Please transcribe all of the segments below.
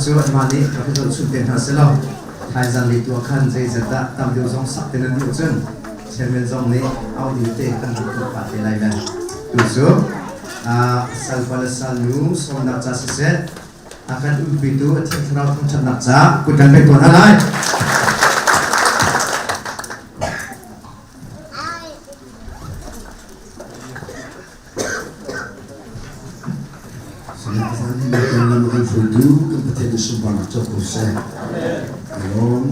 จูมานี้เราจะสุดเด่นหาเสลาไทยจันลีตัวขันใจจะตะตามเดียวจงสักเต็นนั้นอยู่จนเช่นเป็นจงนี้เอาดีเตะกันตัวปัดไปเลยนะดูสูสัลปาลสัลนูสมนักจัสเสร็จakan begitu terkenal ternak cak kudan beton alai Sekarang ini kita melakukan foto kepada semua macam proses. Kalau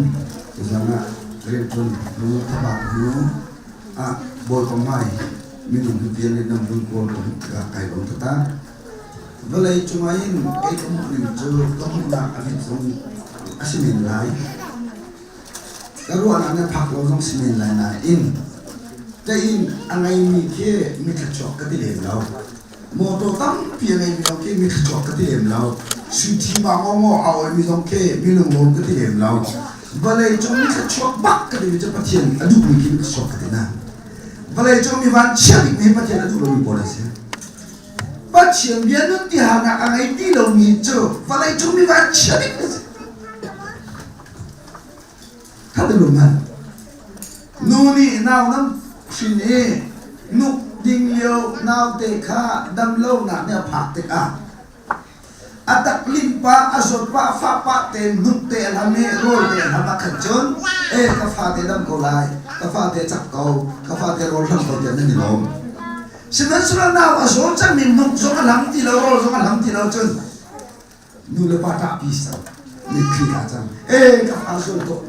misalnya rekon dulu tabak dulu, bol pemain minum kemudian enam bungkul kakai bang tetap. Balai cumain itu mungkin kamu nak ambil semen lain. Kalau anaknya pak lorong semen lain, tapi angai mikir mikir cok ketilem lau. Motor tam piangai minum ke mikir cok ketilem lau. Suci bangomo awal minum ke minum mol ketilem lau. Balai cuma mikir cok bak ketilem cepat tian, aduh mikir cok ketilem. Balai cuma mivan cialik mivan tian aduh lebih boleh sih. Bắt chiếm biến nước thì hàng ngạc ấy đi đầu nhìn chờ và lại chúng mình vào chết đi khá được đúng không? Nụ nị nào nắm xin ế nụ đình liêu nào tê khá đâm lâu nạc nè phạc tê tắc linh pa sốt pa phá pa tê nụ tê là mê rồi tê là bạc khẩn chốn ca phá tê đâm cầu lại ca phá tê chặt cầu ca phá tê rồi lâm cầu tiền nên lộn Sebenarnya nak asal macam minum jangan lamti lau, jangan lamti lau cun. Nula patah pisau, nikli kacang. Asal tu.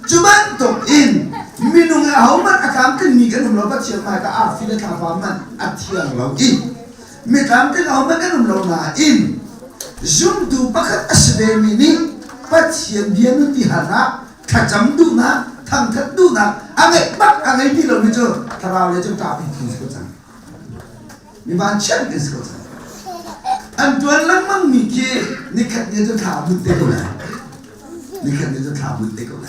Cuma tu minum awak akan kini kan lau baca macam afil kafaman atiang lau Mikam kan awak kan lau Zoom tu pakat asbem ini baca dia nanti hana kacang tu na, tangkat tu na. Angai di lau itu terlalu macam tak pintu sekejap. Mivan chen is ko Antuan lang mang mikir nikat niya to kabut te ko na. Nikat niya to kabut te ko na.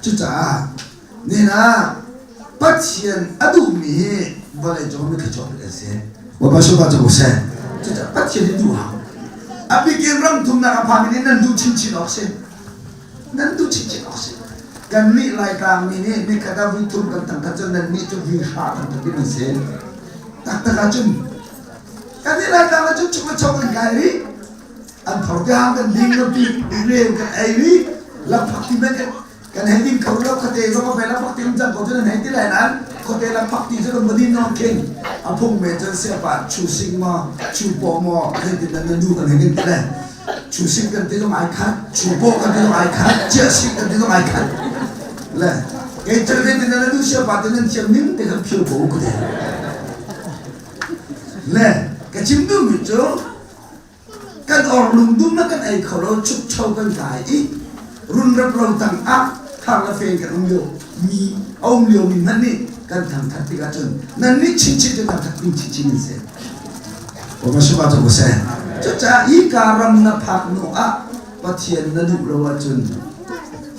Chucha nina patien adu mi balai jom mi kachok ese. Wa ba so ba jo se. Chucha patien du ha. Abi ke ram tum na ka ni nan du chin chin okse. Nan du chin chin okse. Kan mi lai kang ni kada vi tum kan tang ka chen nan mi to vi sha kan ta ni se. Tak terkacung. Kanila kala cuma coba gari, antar dia kan ding lebih real kan airi, lapak tiba kan heading kau lapak kate sama bela lapak tim jam kau tu nan heading lain kau tu lapak tim tu berdiri non king, apung meja siapa, choosing ma, cupo ma, heading dan nandu kan heading tu choosing kan tu icon, cupo kan tu icon, choosing kan tu icon, lah, kerja heading dan nandu siapa tu nan cermin dengan pure bau tu. Leh, kecim tu macam kan orang lundum kan ay kalau cuk cau kan kai, run rap tang thang la fen kan om lio mi nani kan thang thati kacun, nani cincin tu kan thati cincin se. Apa sebab tu saya? Cuca ikaram na pak no patien na duk lawacun,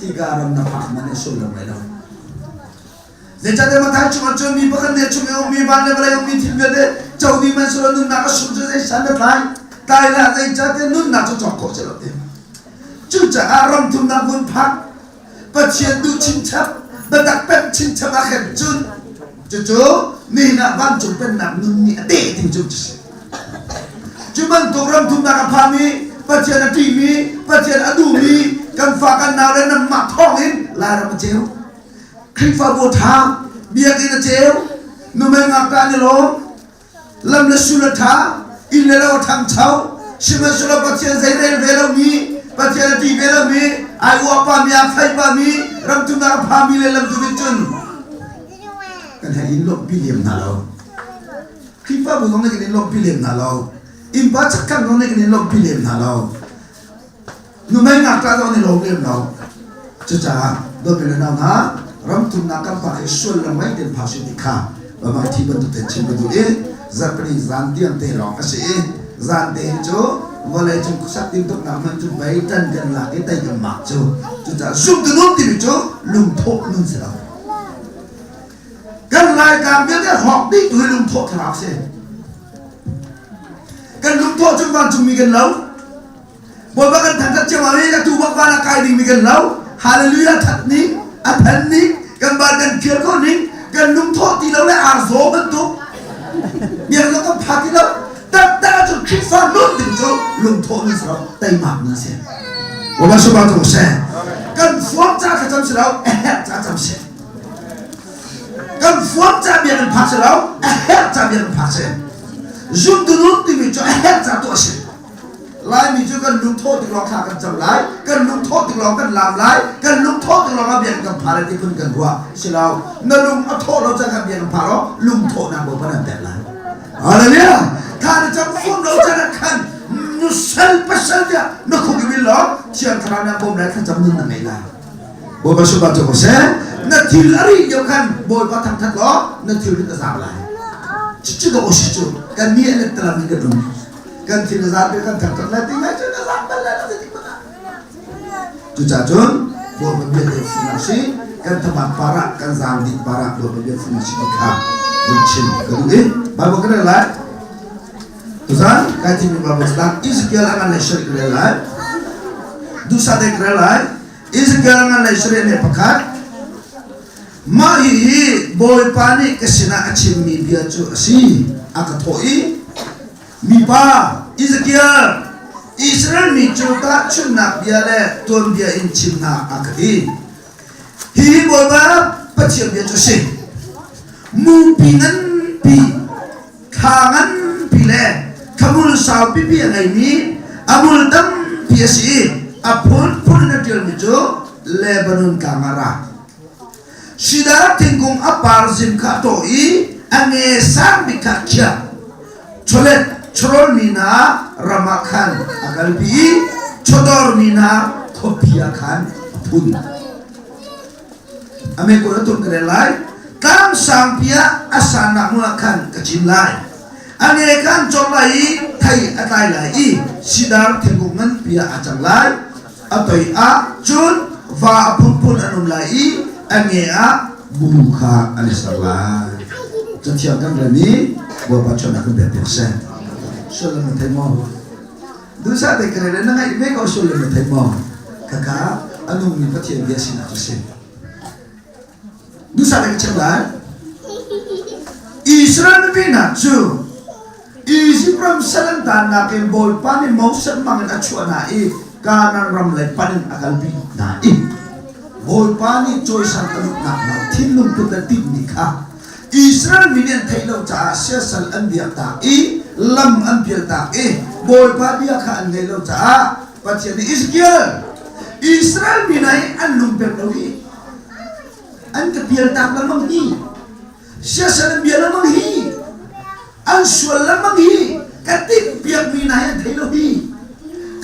ikaram na pak mana sulam lelaw. Jadi mata cuma mi bahkan dia cuma mi bande belai mi timbe de jauh di mana sudah nun nak sumber saya sana lain, Thailand saya jadi nun nak cocok celok dia. Cuca aram tu nak pun pak, pasien tu cincap, bedak pen cincap akhir jun, cucu ni nak bantu pen nak nun ni ade tinjuk cuci. Cuma tu aram tu nak apa mi, pasien ada mi, pasien adu mi, kan fakan nalar nak matongin, lara macam Krifa botha biar kita jauh, numai ngakak ni lo, lam lesulata, ilela otang chau, semua sudah pasien zairel belami, pasien di belami, ayu apa mi afai pami, ram tu nak pami lelam tu bicun, kan hai inlok pilih nalau, krifa botong ni inlok pilih nalau, imba cakap ni inlok pilih nalau, numai ngakak ni lo pilih nalau, cuca, do pilih nalau na. Ram tu nak pakai sul ramai dan pasir dikah, bapa tiba tu tercim betul zapri zanti ante long asyik zanti jo, boleh jom kusat tintuk nama tu baitan dan lagi tay gemak jo, tu tak sum tu nun tibi jo, lum thok nun serap. Kan lai kami dia hok di tu lum thok terap se. Kan lum thok cuma cumi kan lau, bồi ba kan thằng thật chưa mà đi cái tu bác ba là cái đình mình gần lâu hallelujah thật nín thần nín gần ba gần kia có nín gần nung thọ thì lâu lại gió bất túc miệng nó có phạt thì lâu ta cho khi pha luôn từng chỗ lùng thọ như sao tay mạc như thế bồi ba số ba thùng xe gần phóng ra cái chấm xe lâu ra chấm xe gần phóng ra miệng phạt xe lâu ra miệng phạt xe dùng từ lúc thì mình cho ra tổ xe lại mình cho cần lúng thốt thì lo khá cần chậm lại cần lúng thốt thì lo cần làm lại cần lúng thốt thì lo làm việc cần phá lại thì phân cần qua xin lỗi nó lúng thốt nó cho cần việc phá đó lúng thốt nào bộ phận đẹp lại hallelujah thà để trong phun nó cho nó cần nó sel pas sel dia nó không biết lo chuyện thằng nào bom này thằng chấm nương là này là bộ phận số 3 cho có sẽ nó thiếu lari nhiều cần bộ phận thằng thật đó nó thiếu được giảm lại chứ có gì chứ cần nghĩa là tự làm cái đúng kan tidak sampai kan tak terlatih aja dah sampai lah nanti mana tu cacun buat membiar informasi kan tempat parak kan zamdi parak buat membiar informasi dikah uncin kedua bawa kena lah tu san kaji ni bawa selang Ezekiel akan lesser kena lah dosa dek kena lah Ezekiel akan lesser ni pakat mahi boy panik kesina acim mi biar tu si akatoi mipa Ezekiel Israel mi chuta chunnak biale ton bia in chimna akhi hi boba pachim bia chose mu pinan pi khangan pile kamul saw pi pi ngai ni amul dam pi si apun pun na til mi jo Lebanon kamara sida tinggung apar zim kha to I ange sang bi kha kya cholet Chorol mina ramakan agalbi chodor mina kopiakan pun ame ko na tun kare lai kam sampia asana mulakan kajimlai ane kan chorlai thai atai lai sidar thengungan pia ajanglai atoi a chun va pun anum lai ane a buka alisalai jatiang kan rani wa pachona kan bepersen Soalnya mentai mau, dosa dek kerana nangai mereka soalnya mentai mau, kakak anu ni pati biasa nak tersen. Dosa dek cepat, Israel bina tu, Israel selang tanah kembol panen mau semangat acuana kanan ramlai panen akal bina bol panen joy santan nak tinlum putatin nikah. Israel minian thailau cha sesal anbiak ta lam anbiak ta bol pa dia kha an lau cha pathian Ezekiel Israel minai an lumpek lawi an ka pial tak lamang hi sesal anbiak lamang hi an sual lamang hi katik piak minai an thailau hi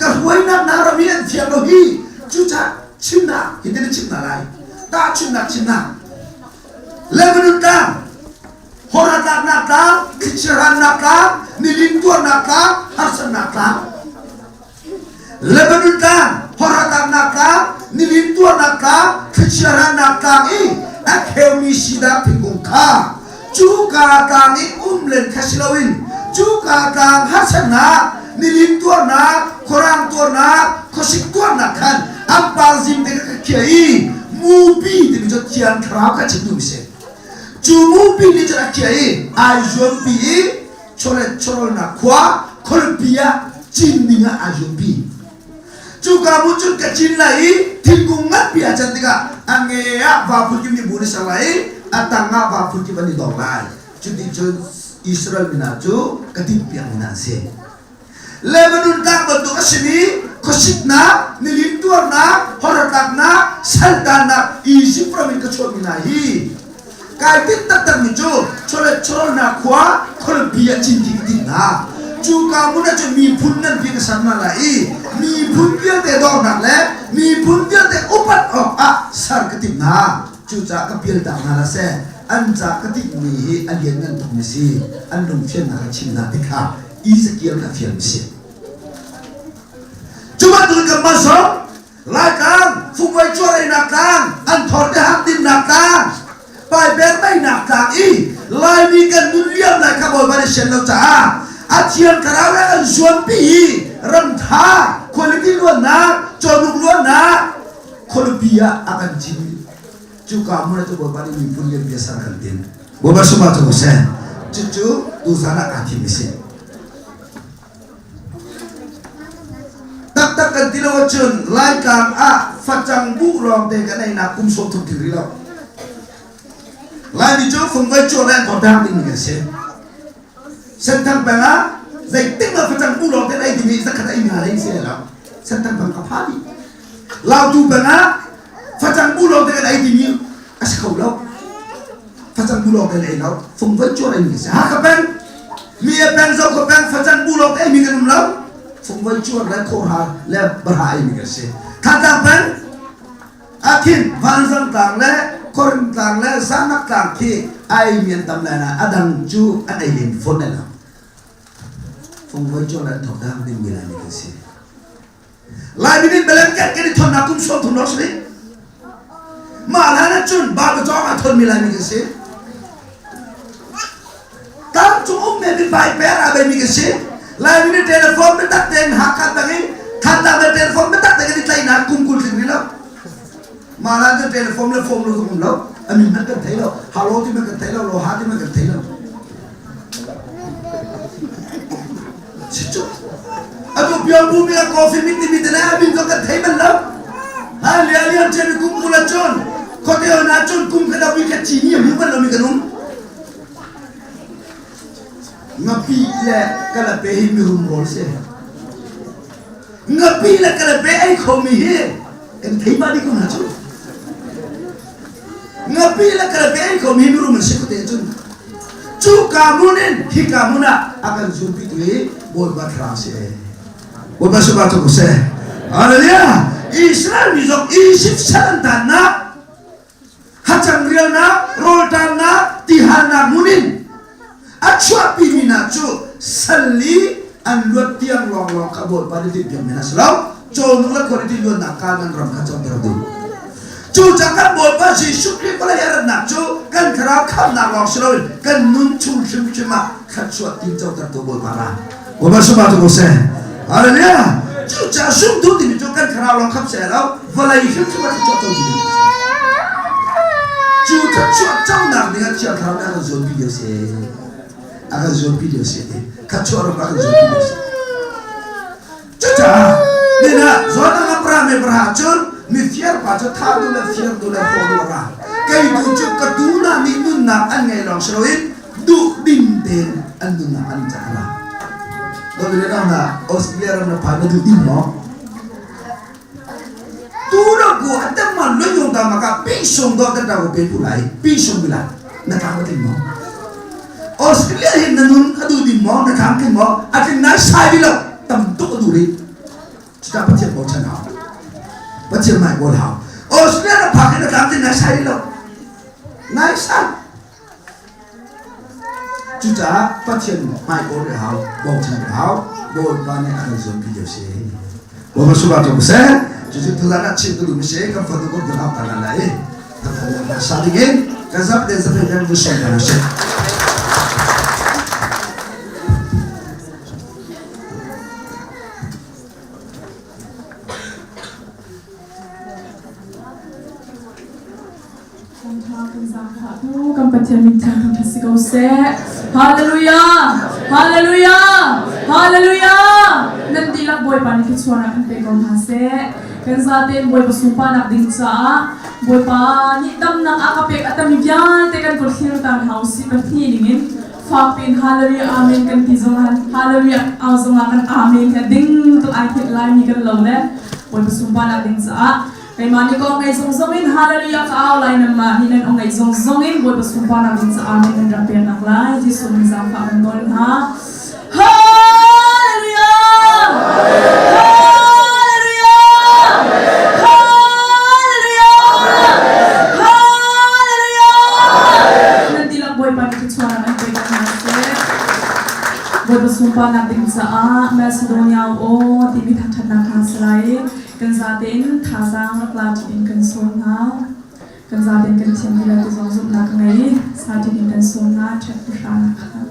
ka huai nak narami an thiam lau hi chu cha chimna hidin chimna lai ta chimna Lebanon ta Horat nakla, kiciran nakla, nilintuan nakla, harsan nakla. Lebanon kan, horat nakla, nilintuan nakla, kiciran nakla akhemi sida pingungka. Juga kami umlen kasilawin, juga kang harsan nak, nilintuan nak, korang tuan nak, kosik tuan nak kan. Apa zim deka kiai, mubi di bijak kian kerap kacip tu misal. Jumu pilih cara kiai, ajuan pilih, corol nak kuah, kolbia, cindinga ajuan pilih. Juga muncul kecil lagi, tinggungan biasa tiga, angea bapur kimi buni salai, atanga bapur kimi di dolai. Jadi Israel minaju, ketipian minase. Lebanon tak bentuk kesini, kosikna, nilintuarna, horatakna, saltana, isi pramin kecuali minahi. Kaitin tetap itu, corol nak kuah, kalau biar cinti na, juga muna cuma mipunan biar kesana lagi, mipun biar tedor nak le, mipun biar te upat sar ketip na, juga kebiar tak nalase, anja ketip ni alien kan tu mesti, andung fian nak cina tikha, Ezekiel nak fian mesti. Cuma tu kan masuk, lakang, fungway corai nakang, antor dehak tim nakang. Pai ber mai nak tang lai mi kan dunia lai kabol bari shen lo cha achian karawe an suan pi ram tha quality lo Colombia akan jimi juga mulai tu bawa ni punya biasa kantin bawa semua tu sen cucu tu sana kaki mesin tak kantin wajun laikang facang burong dengan ini nak kumsol tu diri lo lain itu fungsi jualan kodam ini kasi sentang bela zai tinggal facang burong dengan ini bisa kata ini lain sih lo sentang bang kapali lau tu bela facang burong dengan ini asyik kau facang bulog dari lau, fungsi jualan ini. Hakapan, mie bangsa kapan facang bulog ini minum lau, fungsi jualan korha le berhai migasi. Katapan, akin bansang tang le, korin tang le, sanak tang ki, ay mientam lena, adang ju, aday lin fonela. Fungsi jualan todang di milan migasi. Lai binin belengket kini thon nakum so thon osri. Malana chun bago jong athon milan migasi. Tam cukup mungkin baik pera bagi migasi, lain ini telepon betak dengan hakat bagi, kata telepon betak dengan di lain kumpul sini lo, malah tu telepon le phone lo kumpul lo, amin mereka telo, halo tu mereka telo, lo hati mereka telo, cucu, aduh biar bumi la kopi miti na amin kau telo lo, lihat jadi kumpul acun, kau teo acun kumpul kada wikat cini, amin mana lo mikanum. Ngapi le kalau pehi mirum bolse, ngapi le kalau pehi komi he, kan tiba di kau nacu. Ngapi le kalau pehi komi mirum masih kau tejun. Cu kamunin, hi kamuna akan jumpi tuh, boleh berkerasi, boleh sebab tu kuse. Haleluya, Israel misok Isip sarantana, hacang riana, rodana, tihana munin. Acua pimina cu sali anluat tiang long kabur pada di tiang minas lau contohnya kalau di luar nakal dan ram kacau terdu cu jangan buat basi sukri kalau ya nak cu kan kerap kan nak long selalu kan muncul cuma kacau tinjau terdu buat parah buat semua tu bose haleluya cu jasum tu di kan kerap long kap selau balai hidup cuma kacau terdu cu kacau jauh nak dengan cia kerap nak zombie dia se akan zombie dia sini, kacau orang akan zombie dia sini. Caca, ni nak zona ngaprame berhacun, ni fiar pacar tahu le fiar dulu orang. Kai tujuh kedua ni nuna angai long seroin, du dinten anuna anjala. Lalu dia nama Australia orang pada du dino. Turun ku ada malu yang dah maka pisong dah terdapat pelulai, pisong bila nak kamu dino. Australia hin nanun adu di mo na kam kin mo atin na sai lo tam tu adu ri sta pachir mo chana pachir mai bol ha Australia na phak na kam tin na sai lo na sai chuta pachir mai bol ha bol chana ha bol ba ne an zon bi yo se bo ma su ba to se chutu tu la na chi tu mi se kam fa tu ko dra ta la lai ta na sa digin ka zap de zap de bu se na se Hallelujah, Hallelujah, Hallelujah. Nanti lah boy panik suara kan pekong hase. Kan satin boy pasumpa nak dingsa, boy panik tam nak akapek atam ibyan tekan kursiru tam house berarti ingin fapin Hallelujah amin kan tizongan Hallelujah azongan amin kan ding tu akhir lain kan lawle boy pasumpa nak dingsa. Kay mani ko ngay zongzongin hallelujah ka awlay na mahinan o ngay zongzongin boy pasumpa namin sa amin ng rapian ng lahat Jesus mizang paanol ha hallelujah hallelujah hallelujah hallelujah nanti lang boy panikitswana ng boy kanase boy pasumpa natin sa Macedonia o timit hatad ng kaslay kan zaten thazang rakla tin kan song ha kan zaten kan chemila tu zong zong nak ngai satin kan song ha chat pusana kha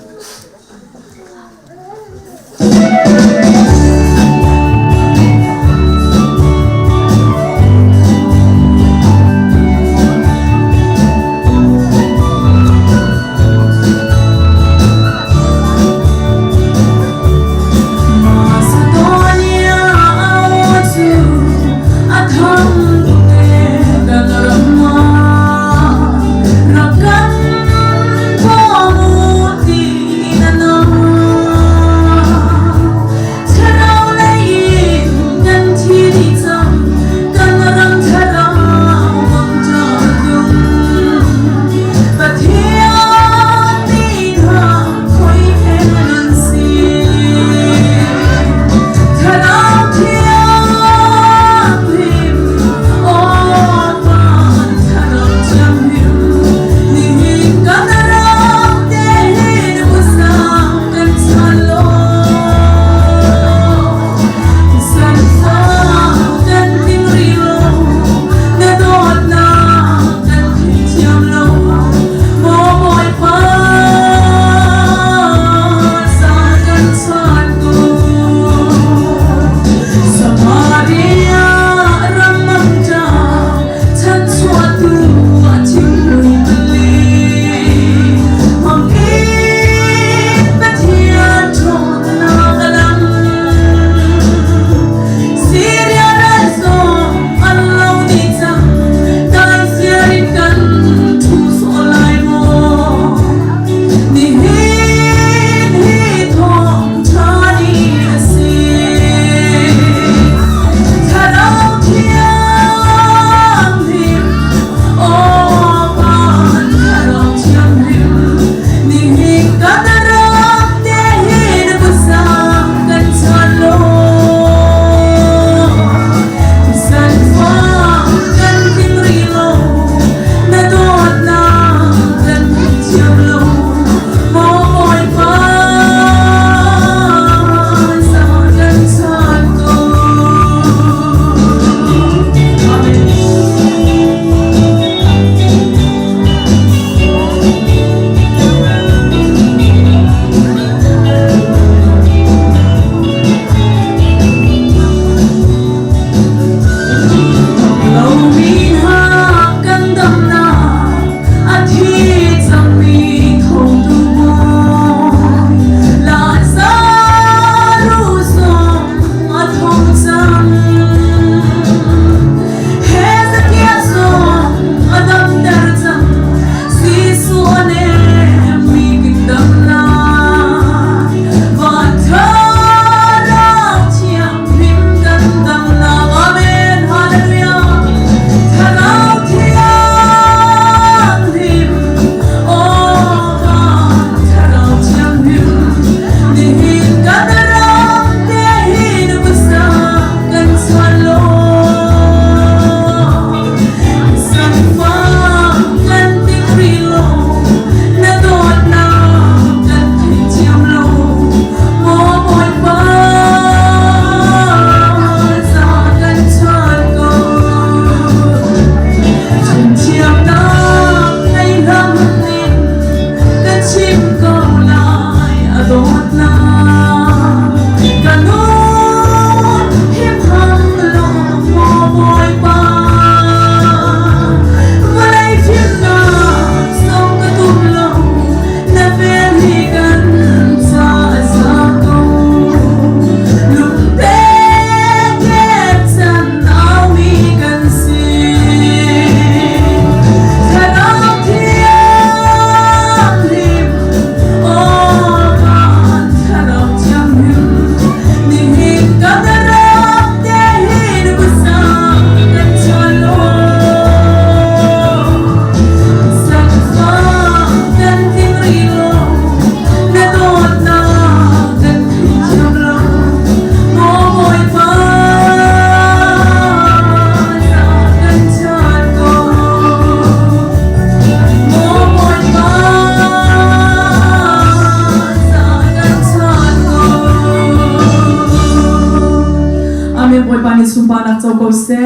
sumpa nak châu cầu xe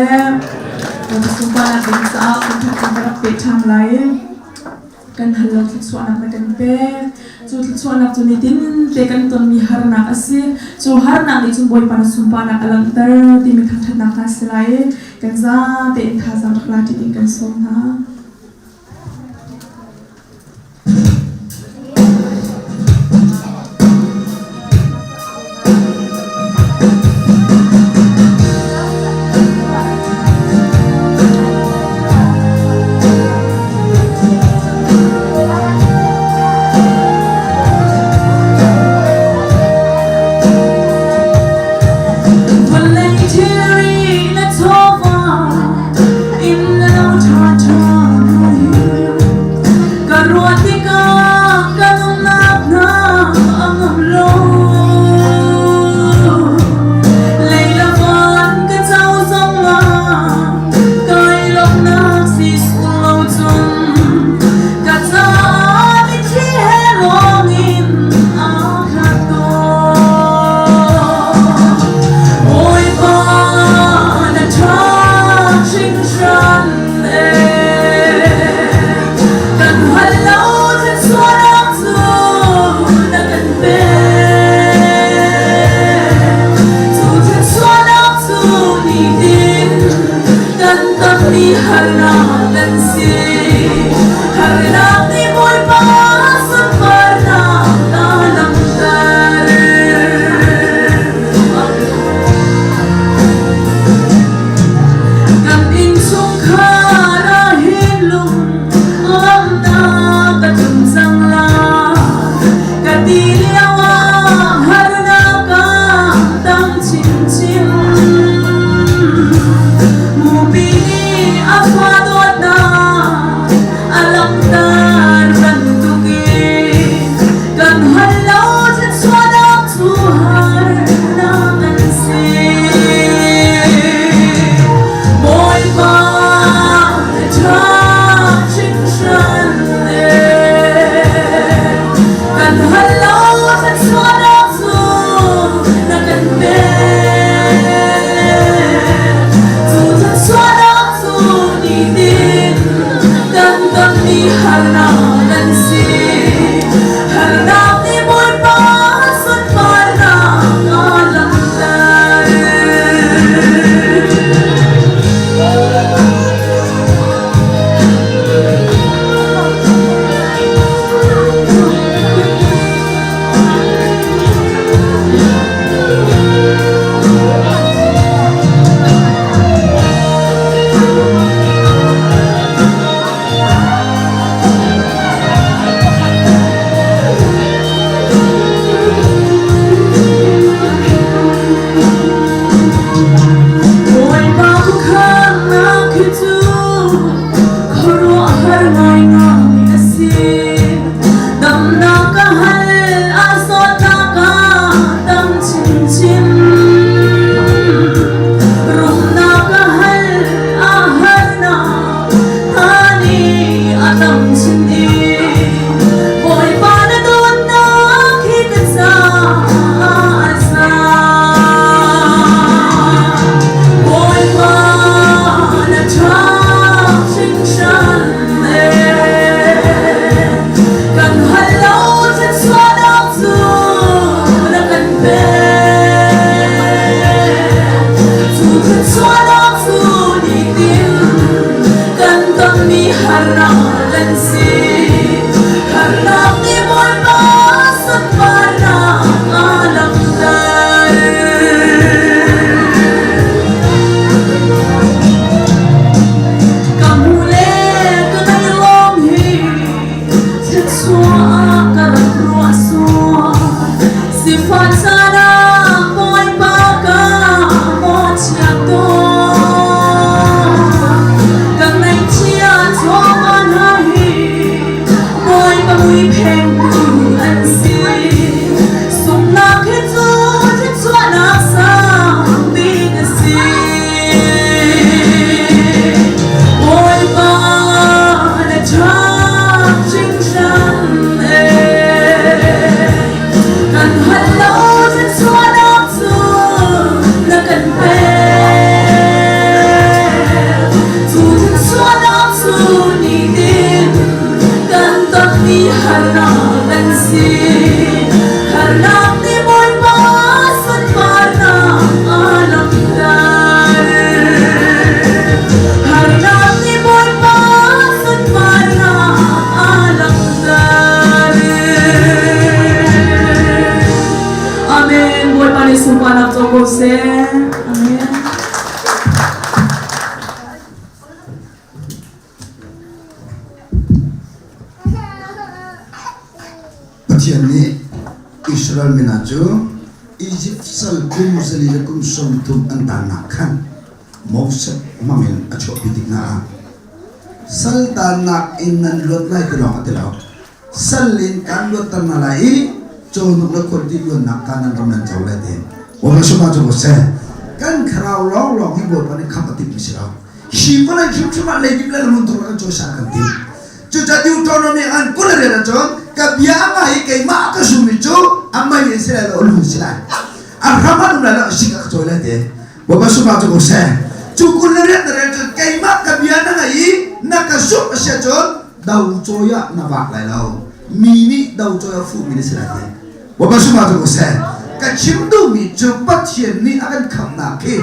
boy sumpa nak ding sa kan thak kan pe tham lai kan halok thik suan nak kan pe chu thik suan nak chu ni tin pe kan ton mi har nak ase chu har nak ni chu boy pan sumpa nak alang tar ti mi khat nak ka selai kan za te in kha za khla ti ding kan som na Mubi ni apa dot na Israel minaju Egypt sal kum sali kum som tum antana khan Moses mamin acho pitik na sal tanak inan lot lai tilong atilaw salin kan lot tanalai chonuk la konti yon nakanan raman chawlate wala suma jo se kan kharau long long hi bo pani khapatik misiraw hi pala chuma le gimla mun to ka jo sa kan ti chu cha Deuteronomy an kulare na chon ka biama hi kai ma ka sumi chu amma ye se la olu sila arhaman na la sika chawlate wala suma jo se Cukuleri terus kaimak kebiana ngai nak kasuk asyajun dau coya nabak lai lau mini dau coya fu mini selati. Wabah semua tu saya kacim tu mi cepat sian ni akan kam nak ke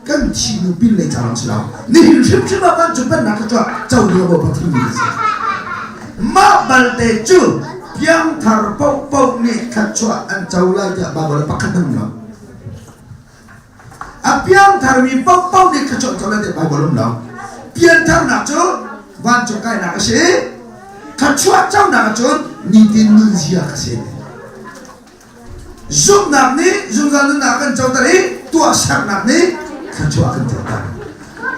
kan cium pin le jalan selau. Ni hidup cuma kan cepat nak kacau jauh dia bawa tu mini. Ma balte cu yang terpau pau ni kacau an jauh lagi bawa pakai tengah. Apiang tharmi pau pau ni kacau jalan dia bawa belum lau. Pian thar nak cu wan cukai nak kasi kacau jauh nak cu ni tin nuzia kasi. Zoom nak ni zoom jalan nak kan jauh tadi tua sak nak ni kacau akan jauh.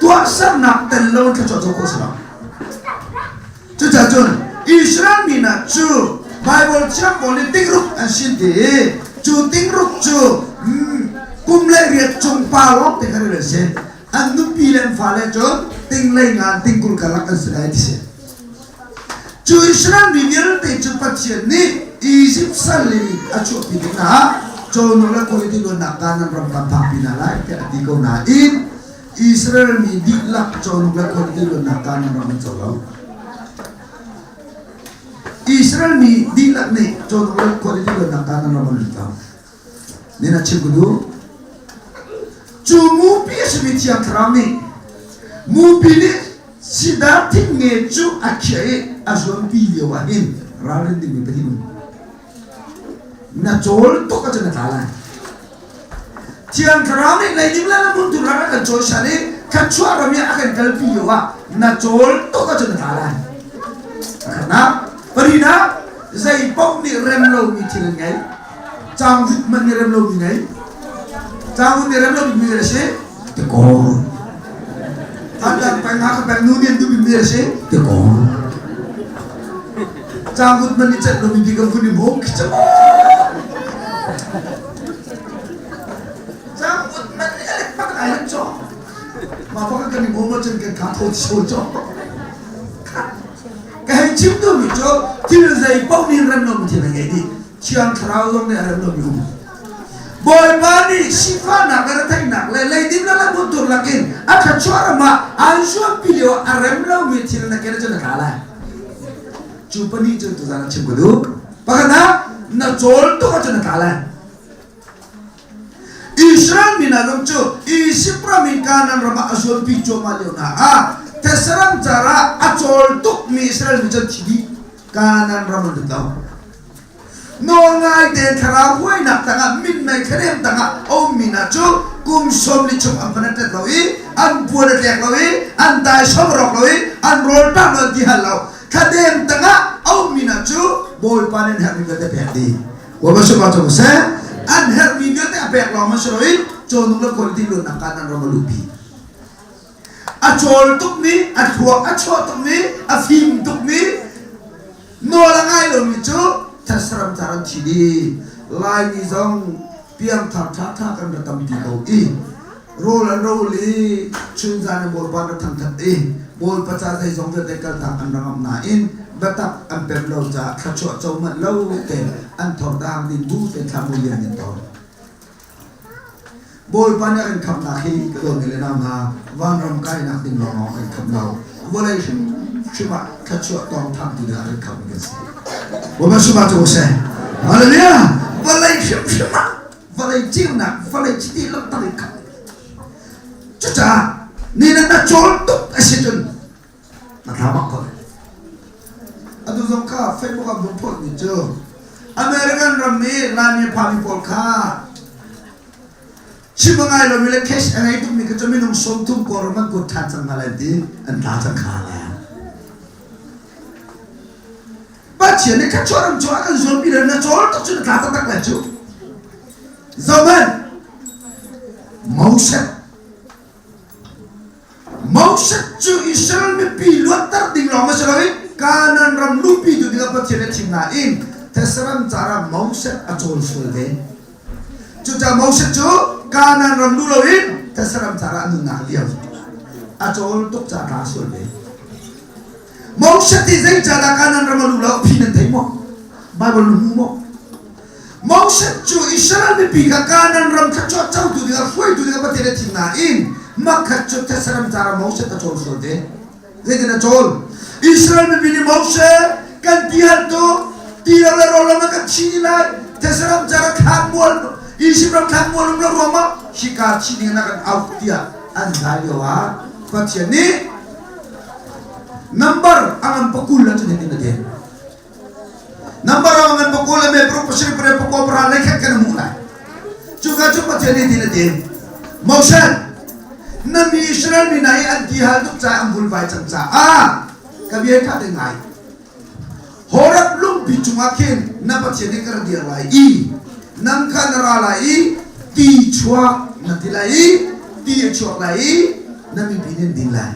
Tua sak nak telon kacau jauh kau selau. Cu jajun Israel mina cu Bible cakap politik ruk asin deh. Cu ting ruk cu kumlai riat cung palok te kare rese anu pilen fale jo ting lai ngan ting kul kalak an sedai dise cu Israel minir te cepat sian ni Egypt sali acu pidina jo nola koliti do nakanan ram tampak pinalai ke atiko nain Israel mi dilak jo nola koliti do nakanan ram jolau Israel mi dilak ni jo nola koliti do nakanan ram jolau nina cikudu Cumu pi semiti yang terami, mubi ni sidar tinggi cu akhirnya asal pilih wahin, rakyat tinggi berhitung. Na jol tu kaca natalan. Tiang terami lagi mana pun tu rakyat jol sari, kacau ramai akan kalpi wa, na jol tu kaca natalan. Karena perina, saya pun ni remlo miti lengai, canggih mana remlo lengai. Jangan diremlo bimir se tekor. Ada pengak pengunin tu bimir se tekor. Jangan menicet lo bimir kau ni bok cem. Jangan menicet pakai air cok. Mapa kan ni bom macam ke katot cok. Kahit cim tu ni cok. Tidak saya pau ni remlo macam ni. Cian kerau dong ni remlo bimir. Boy bani sifa nak karatai nak lelai di dalam motor lakin akan suara mak ansur pilih aremlau mitir nak kena jangan kalah. Cuba ni tu jangan cemburu. Bagaimana nak jual tu kan jangan kalah. Israel minagam cu isi pramikanan ramah asal pijo malu na terserang cara acol tu mi Israel macam tibi kanan ramah detau. Nongai den karawai nak tengah min mai kerem tengah om minacu kum som li cum ampanet lawi an puan liak lawi an dai somrok lawi an rol tang lo dihalau kadem tengah om minacu boy panen hermi bete perdi wabasu macam saya an hermi bete apek lo masuroi conung lo kolti lo nakanan romalupi acol tuk mi achuak acol tuk mi afim tuk mi nolangai lo micu terserang cara ciri lain izong piang tak kan datang pikau roll cunjana bol pada tang bol pecah saya izong terdekat tak andang nain betap amper lau ja kacau cuma lau te antor dam di bu te kamu yang nyentor bol banyak yang kam nahi kedua nilai nama wan ram kai nak ting long yang kam lau boleh cuma kacau tong tam tidak ada kam guys. Wabah semua tu saya, haleluya, balai semua, balai cina, balai citi letak ikan. Cuca, ni nak coltok asyik nak habaq kau. Aduh zongka, Facebook abang pol ni jo. American ramai lani pami polka. Cibangai lo milik cash, angai tu mikir cuma minum somtum korma kutat sama lagi, entah cakala. bắt chuyện này các chỗ làm chỗ cái dồn bị nó chỗ tất nhiên là tắc là chỗ zaman Moses chu Israel me pi luat tar ding lo masaloi kanan ram lupi tu dinga pat chene chimna in tesaram chara Moses achol sulve chu cha Moses chu kanan ram lu lo in tesaram chara anu na liam achol tok cha ta sulve Moses ti zeng cha da kanan ram lu lo pi nan thai mo Bible lu mo Moses chu Israel me pi ka kanan ram kha cho chau tu dinga foi tu dinga pat chene chimna in makhat chu tesaram chara Moses achol sulve Zedina chol Israel me bini Moses kan tihan tu tiang la rola ma kan chini lai tesaram chara khamwal Israel khamwal la roma shika chini na kan out tia an dalio ha patchani number angan pakul la chini na de number angan pakul me proposal pre poko pra lekha kan mulai juga chu patchani din de Moses Nami Israel minai anti hal tuk cha ambul vai chang cha kabie tha de ngai horap lum bichungakin na patcheni kar dia lai I nam khan ra lai ti chua na ti lai ti chua lai nami binin din lai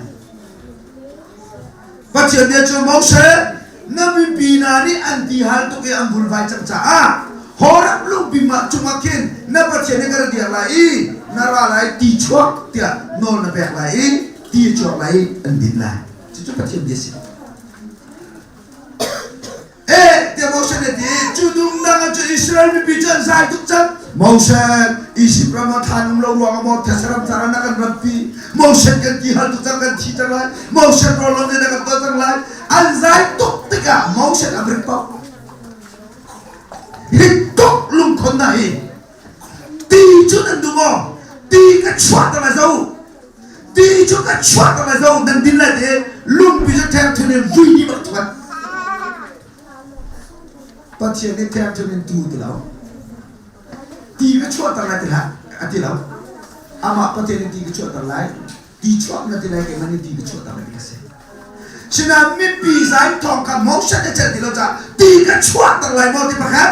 patcheni chu Moses nami binani anti hal tuk e ambul vai chang cha horap lum bima chungakin na patcheni kar dia lai nara lai ti chua tia no na bek lai ti chua lai andin lai chu patchen dia si te Moses ne ti chu dung na chu Israel mi bijan sai tuk chan Moses isi brahma thanum lo ruang mo tesaram chara na kan rapi Moses kan ti hal tuk chan kan thi chang lai Moses ro lo ne na kan to chang lai an zai tuk tika Moses abrik pa hit tuk lum khon na hi ti chu nan du mo ti ka chua ta ma zo ti chu ka chua ta ma zo nan din la de lum bi jo tem thene vui ni mak thwan pathian ni tem thene tu de lao ti ka chua ta la de la ati lao ama pathian ni ti ka chua ta lai ti chua na de lai ke mani ti ka chua ta la de se china mi pi sai thong ka mo sha de chen di lo cha ti ka chua ta lai mo ti pa kha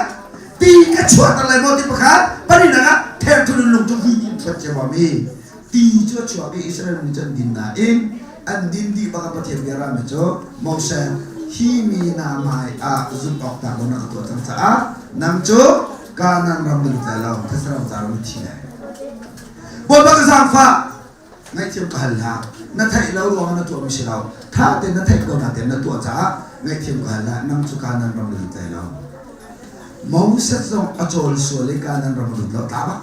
ti ka chua ta lai mo ti pa kha pani na ga tem thene lum tu vui Chawami ti cho chua bi Israel ni chan din na in an din di baka pathian biara me cho Moses hi mi na mai zum ok ta na to chang cha nam cho kanan ram din ta lao thasram ta ram thi na bo ba ka sang fa ngai thiam ka hal ha na thai lo ro na to mi si lao tha te na thai ko na te na to cha ngai thiam ka hal ha nam cho kanan ram din ta lao Moses zong achol so le kanan ram din lao ta ba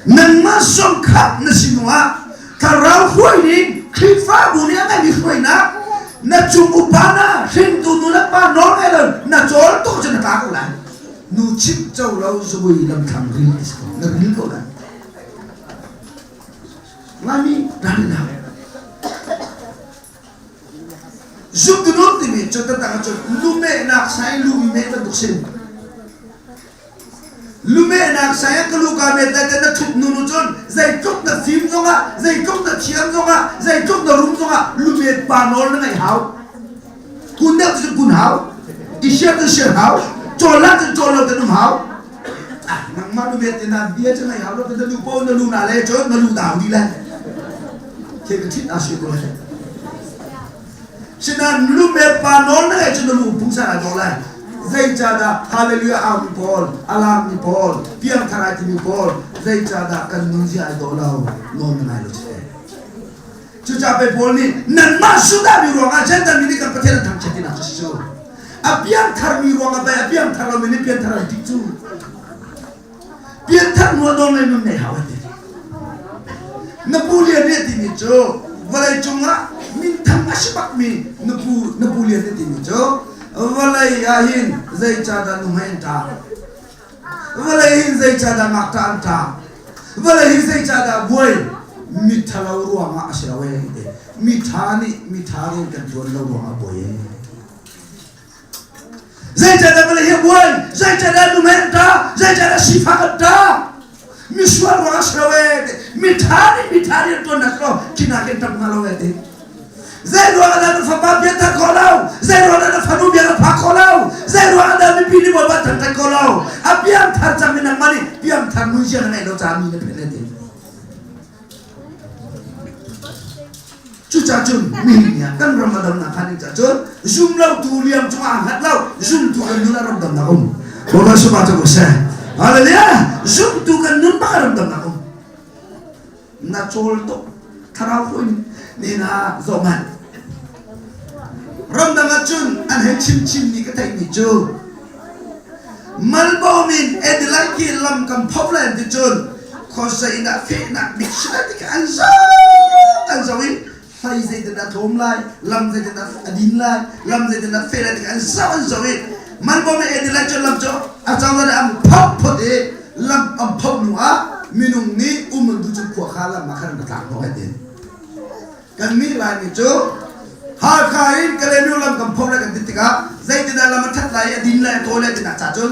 nang masong kap na sinua karau huay ni khifa bunia na ni huay na chumupana hindu nuna pa no elon na chol to chen ta ko la nu chip chau lo zui lam thang ri na ri ko la mami dan na zup du no ti mi chota ta chot lu me na sai lu me ta duksin lume nak saya keluka meta tena tup nunu jon zai tuk na film zonga zai tuk na thiam zonga zai tuk na room zonga lume panol na ngai hau kunna tu kun hau isya tu share hau chola tu num hau nang ma lume tena dia cha ngai hau lo tena lu po na lu na le chot na lu dau di la ke ka thit ashi ko le sinan lume panol na ngai cha lu pung sa na dola Zai chada hallelujah am Paul alam ni Paul piang tharati ni Paul zai chada kan nunzi ai do lao non nai lo che chu cha pe Paul ni nan ma su da mi ro nga chen da mi ni kan pathen thang che na chu a piang thar mi ro nga ba piang thar lo mi ni piang thar ti chu piang thar no do nai nun nei ha wa ti Napoleon ne ti ni chu valai chunga min thang asibak mi Napoleon ne ti ni chu Walai ahin zai chada numain ta Walai hin zai chada makta anta Walai hin zai chada boy mithala ruwa ma asirawe mithari kan tuan lo ruwa boy zai chada walai hin boy zai chada numain ta zai chada sifa ta miswar ruwa asirawe mithari tuan nasro kina ken tam ngalawe Zai ruang ada fapa biar tak kolau. Zai ruang ada fanu biar pak kolau. Zai ruang ada mimpi ni buat tak kolau. Apiam tar jamin ang mani, piam tar nusian ang elo jami ni peneliti. Cucacun minya kan Ramadan nak panik cacun. Zoom lau tu liam cuma angkat lau. Zoom tu kan nuna Ramadan nakum. Bola semua tu saya. Haleluya. Zoom tu kan nuna Ramadan nakum. Na col tu tarau pun. Nina zoman Ramadan ngacun an chim ni katai ni jo Malbomin edilaki lam kam poplan di jon kosa ina fe na bikshna tik anzawi fai zai da thom lai lam zai da adin lai lam zai da fe la tik anzawi Malbomin edilaki lam jo achaw da am pop phode lam am pop nuwa minung ni umun du chu khwa khala makhan da tak no den kan mi lai ni cho ha khain kalenu lam kam phom la kan titika zai ti da lam that lai adin lai to le ti na cha chon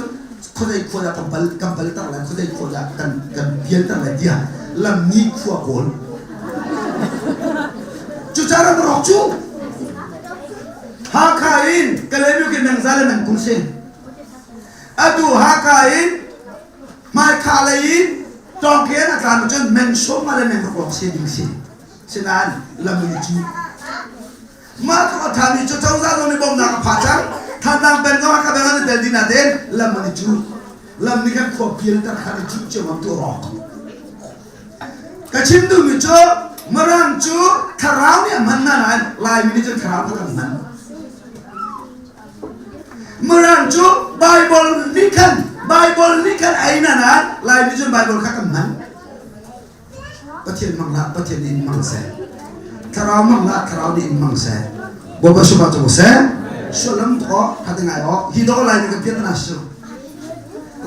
khoi khoja kampal ta la khoi khoja kan pian ta la dia lam ni khwa kol chu chara ro chu ha khain kalenu ki nang zale nang kun sen adu ha khain mai khalain tong ke na kan chon men so ma le men ko se ding se Sinan lam ni ma ko thami cho chau za lo ni bom na ka phachang thanang ben ka ka ben na din na den lam ni chu lam ni kan kho piel ta kha chu che mam tu ro ka chim du mi cho marang chu tharau ni man na na lai mi ni cho tharau ka man marang chu bible ni kan ai na na lai mi cho bible ka manประเทศมังละประเทศดินมังแสคาราวมังละคาราวดินมังแสบอกว่าสุภาพจะบอกแสส่วนลำตัวถ้าถึงไงอ๋อฮิโดไลนี่กันเพี้ยนนะสุ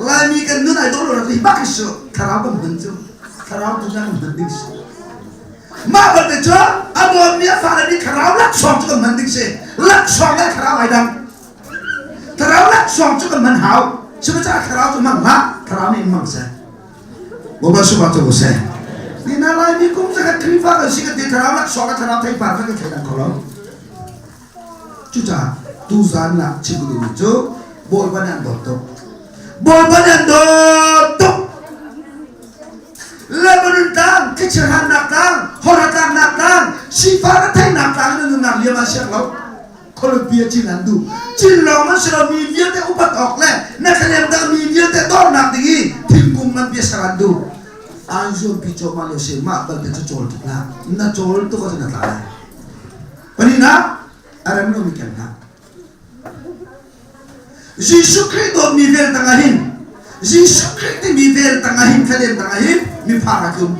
ไลมีกันนู่นไอ้ตัวเราที่บ้ากันสุคาราวก็เหมือนจุคาราวตัวนั้นเหมือนดิ้งสุมาบัดเจ้าอาบอมเนี่ยฟ้านี่คาราวลักสองจุกันเหมือนดิ้งสุลักสองแล้วคาราวไอ้ดังคาราวลักสองจุกันเหมือนหาวใช่ไหมจ้าคาราวตัวมังละคาราวนี่มังแสบอกว่าสุภาพจะบอกแสนี่นาลายมีกุ้งจะกันทรีฟ้ากันสิกันตีทาราวลักสองกันทาราวไทยป่ากันไทยดังเขาล้อจุจ้าตูซานละชิบุลิจูบอลบันยันโดดเลบนุนตังคิชฮันนักตังฮอร์ตังนักตังชีฟ้ากันไทยนักตังนั่นนักเลี้ยมาเชียงเราคนละเบียจินันดูจินเรามันเชื่อมีเบียแต่อุปตอกแล้วนักเรียนต่างมีเบียแต่ต้นนักดีทิ้งกุ้งมันเบียสกันดูAnjur picu manusia mak berbeza col tu lah, na col tu kau tidak tahu. Penina, ada mana mikir nak? Yesus Kristus mivel tangahin, Yesus Kristus mivel tangahin, kalian tangahin, mi parakum,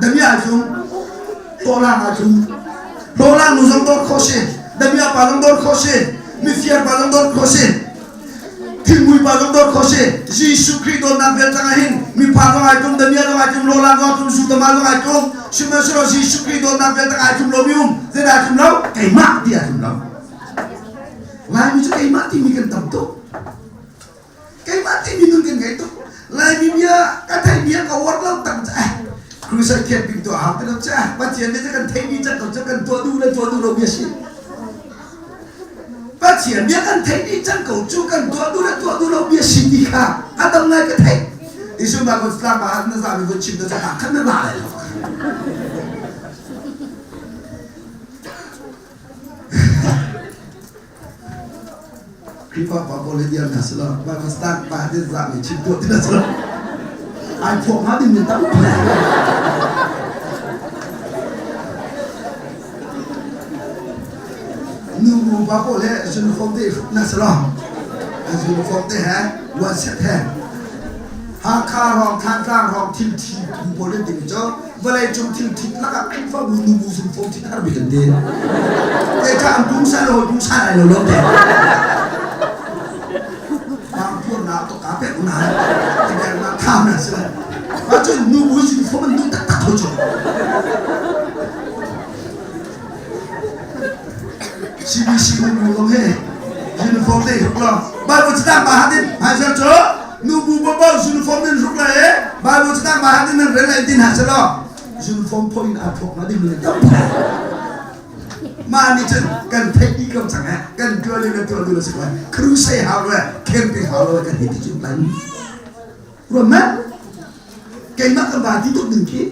demi ajum, tolang nuzam dor kose, demi apa nuzam dor kose, mi fiar balang dor kose. Timui balong dor kose, Yesus Kristus nampel tangahin, mi palong ajum, demi ajum, lolang ajum, sudah malong ajum, semua Yesus Kristus nampel tangah ajum lomium, tidak ajum lau, kayak mati ajum lau. Lain itu kayak mati mikir tentu, kayak mati minumkan kayak itu. Lain dia kata dia kawat lau tak cruiser camping tu apa tu cah, macam dia kan tegi cakap cakap tua dulu biasa. Baca dia kan tadi jangkau juga tua dulu biasa dika ada ngai ke tadi isu bagus lah bahan nasa aku cinta cakap kan nela le kita apa boleh dia nasilah bagus tak bahan nasa aku cinta tidak salah ai pun ada minta Nunggu bapa le, uniform deh nasalah, uniform deh wasit Hakar rong tim boleh dijual, boleh jom tim nak apa nunggu uniform tim harus berdeh. Kita ampun salah lo deh. Ampun nak tu kape unai, tidak nak tham nasalah. Macam nunggu uniform tu tak tahu je. CBC ngomong uniform deh ruklah. Baru sedang bahatin hasil tu, nubu bapa uniform deh ruklah Baru sedang bahatin dan relai din hasil lo. Uniform point apa nanti boleh tahu. mà đi chân cần thấy đi công chẳng hạn cần đưa lên đưa được sự vậy crusade hào rồi camping hào rồi cần đi chụp đánh rồi mất cái mắt các bạn tiếp tục đừng khí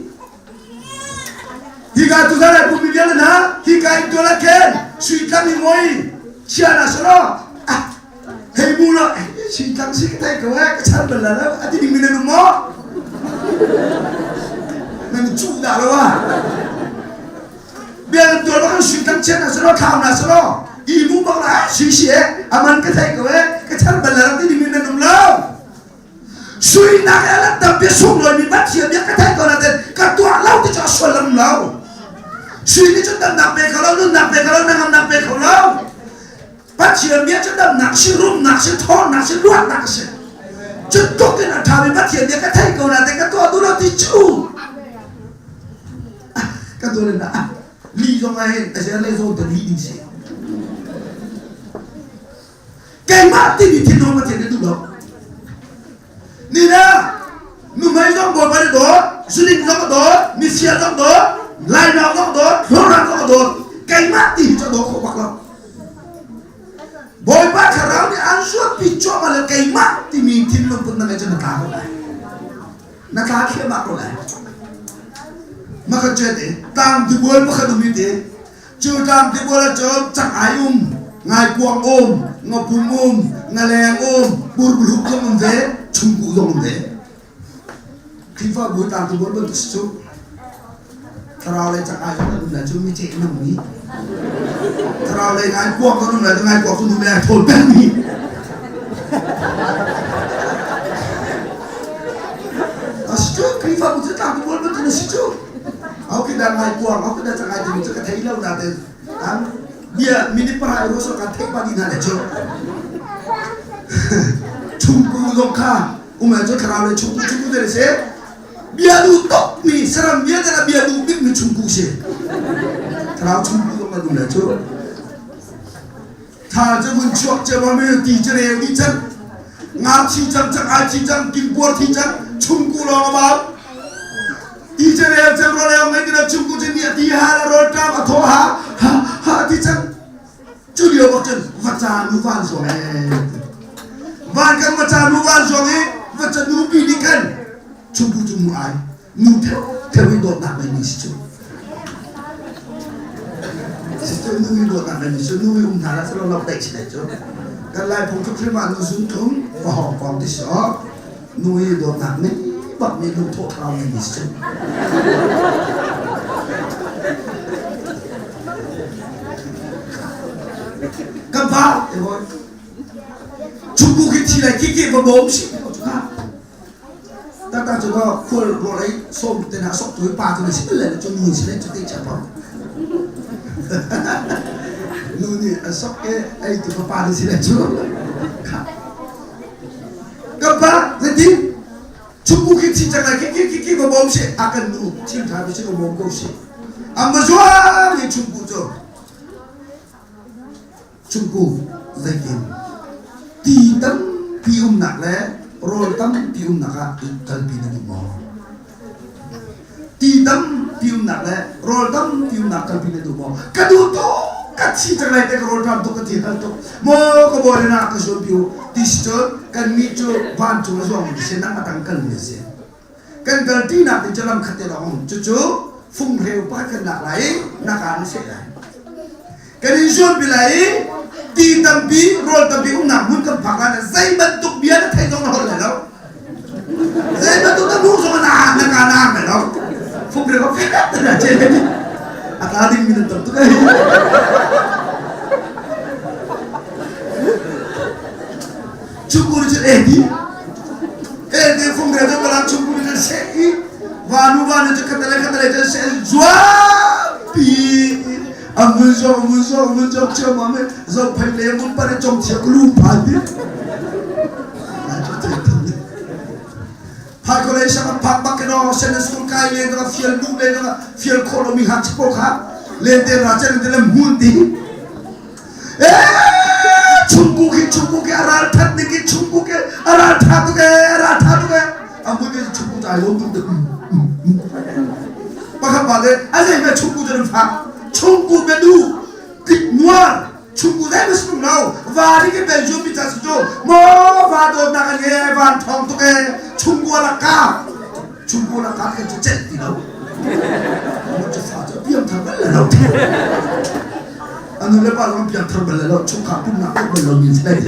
thì cái tôi ra lại cùng mình biết là na thì cái tôi là khen suy căn thì ngồi chia là sao đó à hay mua rồi suy căn suy cái cái cái chân mình là đó thì mình nên mò mình chụp đã rồi à bây giờ tôi nó suy căn chết là sao đó tham là sao đó ý muốn bảo là suy xé à mình cái chân mình là thì mình nên lâu suy nặng là tập biết xuống rồi mình bắt chuyện biết cái thay còn là tên cả tua lâu thì cho xuân lắm lâu suy đi cho đâm nặng về khẩu lâu nó nặng về khẩu lâu nó nặng về khẩu lâu bắt chuyện biết cho đâm nặng sự rung nặng sự thon nặng sự loạn nặng sự chứ tốt cái nào thà mình bắt chuyện biết cái thay còn là tên cái tua tôi nó thì chú cái tua lên đã lý do ngay tại sẽ lấy rồi từ lý đi gì cái mắt thì bị thiên non mà thiên đến đâuนี่นะนุ่มไม่ต้องบอกไปตัวสุนิต้องตัวมิเชียต้องตัวไลน์น้องต้องตัวโทรศัพท์ต้องตัวไก่มาตีจะตัวเขาบอกเราบอยบ้าขาราวนี่อันสุดพิจารณาเลยไก่มาตีมีทิ้งลงบนนั่งจะนักข่าวเลยนักข่าวเขียนมาเลยมาขจัดเองตามที่บัวมาขดุมิเดจูตามที่บัวละจอมจักอายุมงายกวางอมงอปุ่มอมงาแรงอมบุรุษก็มันเว중국 동네 그리고 뭐 다른 거 뭐 있어? 트라울에 잠깐 좀 좀 밑에 있는 놈이 트라울에 날 구워서 날 구워서 눈에 돌빼미 아시죠? 그리고 뭐 다른 거 뭐 있어? 아우 그다 날 구워 아우 그다 잠깐 좀 저거 대일하고 나대 아 미야 미니 프라이로서 간 택반이 나네죠 중국 녹화 오면 저 가라래 중국들에서 미아도 떡미 사람 미아다가 미아도 미 중국시 가라 중국만 놀라죠 다 저분 추억 제범에 디저에 디전 나치장 아치장 김구어 티장 중국으로 봐 디저에 저거래 맨날 중국진이야 디하라로 따마 도하 하 디장 줄여 버튼 화자 누반 소에 van kan macam luar zonge macam nubi ni kan cumbu ai nubi terus dot nak main situ nubi dot nak main situ nubi thara selalu lok tek situ kan lai pun tu firman nusun tum oh pom di so nubi dot nak main bab ni lu thok kau main situ kan ba 중국이 티라 기계 뭐 없이 따따 저거 콜 로레이 솜 때나 속도에 빠지는 시들레는 좀 눈시네 저 때 잡아 눈이 속에 에이 그거 빠지시네 저 그봐 근데 중국이 티잖아 기계 뭐 없이 아까 누 지금 다 비치고 뭐 없이 안 좋아 이 중국죠 중국 새끼 ti tâm pium nặng lẽ rồi tâm pium nặng à cần pi nên mò ti tâm pium nặng lẽ rồi tâm pium nặng cần pi nên mò cái đồ to cái chi chẳng lại cái rồi tâm to cái gì hết to mò cái bò này nè cái số piu ti sờ cái mi cho van cho nó xong thì sẽ nặng tăng cần như thế cái ti nặng thì cho làm khát đó chú phun rêu ba cái nặng lại nặng ăn sẽ lại cái đi xuống bị lại ti tampi roll tampi nặng muốn cầm phẳng là dây bận tục biến nó thay trong nó lại đâu dây bận tục nó mua xong là nặng phải đâu phun rêu có phép tất là trên đấy à ta đi mình tập tức đấy chúc cô đi chơi đi phun rêu cho làm chúc cô đi sẽ và nu và nó cho cái này cho sẽ doa pi Amun zo cho mama zo phale mun pare chong chia klum phadi phai ko le sang phak bak no sen school kai le no fiel du le no fiel kholo mi hat po kha le de ra chen de le mun ti 중국이 아랄 탔는 게 중국에 아랄 타두게 아무게 중국 잘 없는데 막한 바데 아니 왜 중국들은 파 중국에도 noir chung dai mas nung nau va ri ke Belgium bi ta jo mo va do na ka ye van thong to ke chung la ka ke chen ti nau mo cha sa jo piam thang la nau anu le pa lo piam thang la lo chung ka pun na ko lo min sai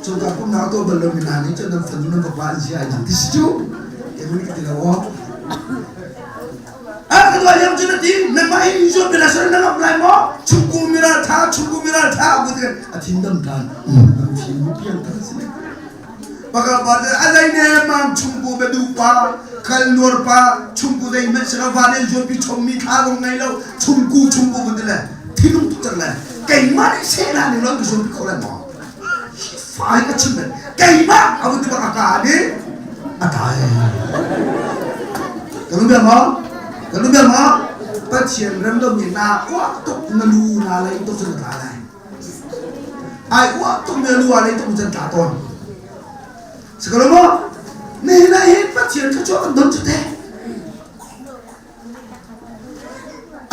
chung ka pun na to lo min na ni cho na fan na ba ji ai ti stu e mo ni ke la wo kedua yang jenati memang hijau berdasar dalam lama cukup miral tha betul atindam kan film pian terus maka pada ada ini memang cukup bedupa kalnur pa cukup dai mesra vane jo pi chommi tha gong ngai lo cukup betul tinum putar la kai mari sena ni lo jo pi khola mo fai ka chimbe kai ma abu tu ka ade atai kalau biar mah, pasien random ni na waktu melu na lain tu sudah kalah. Ai waktu melu lain tu sudah katon. Sekarang mah, ni lain pasien kecuali don cete.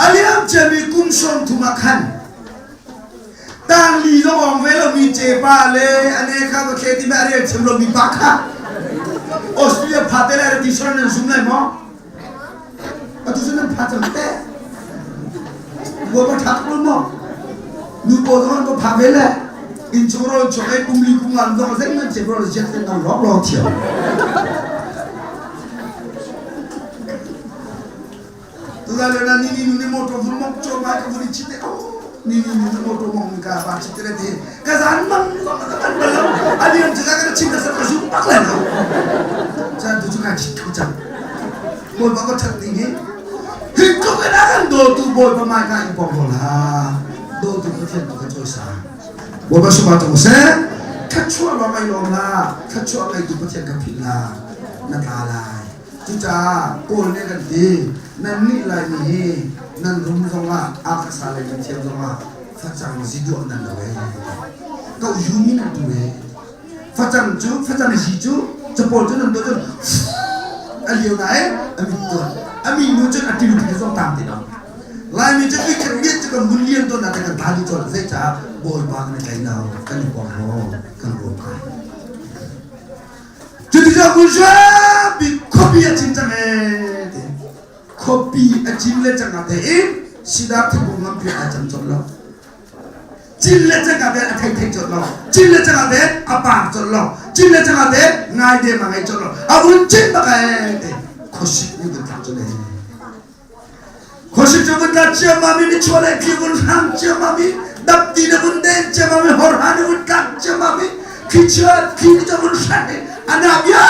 Aliam jami kumson tu makan. Tang li lo orang velo mi cepa le, ane kau kerja di mana cemlo mi pakha. Australia patela ada di sana yang sumai mah. Atau sana patah teh, gua bertak belum, nu bodoh tu pabela, incoro cokai kumli kuman dong, saya macam cebol siapa yang lok tiap. Tu lalu nani ni motor tu mok coba ke beri cite, ni motor mok ni kah baca cite lagi, kesan mang belum, ada yang cakap cinta serta pak lah, jangan tu juga cita, mau bawa tertinggi. Hingga kenangan do tu boy pemain kain pola, do tu kerja tu kerja sah. Boy bersama tu saya, kacau apa yang lona, kacau apa itu kerja kapila, nak alai. Tuja, kau ni kan di, nanti lagi, nanti rumah lah, aku salah yang tiap rumah, facang sidu dan dawe. Kau yumi nak dawe, facang sidu, cepol tu nanti tu, aliu naik, amit tu. Ami nujuk aktiviti kesong tam tidak. Lain nujuk ikan dia juga mulian tu nanti kan tadi tu saya cakap boy bang ni kain nau kan bohong kan rokai. Jadi saya buat kopi aja kopi aja le jangan deh. Sidak tu bunga pi aja jollo. Cile jangan deh atai jollo. Cile jangan deh apa jollo. Cile jangan deh ngai deh mangai jollo. Abun cile pakai deh. Kosip ni berkacau ni. Kosip tu berkacau mami ni cuarai kian hangcau mami. Dapti ni pun dencau mami. Horhan ni pun kacau mami. Kicau tu pun sahih. Anak dia,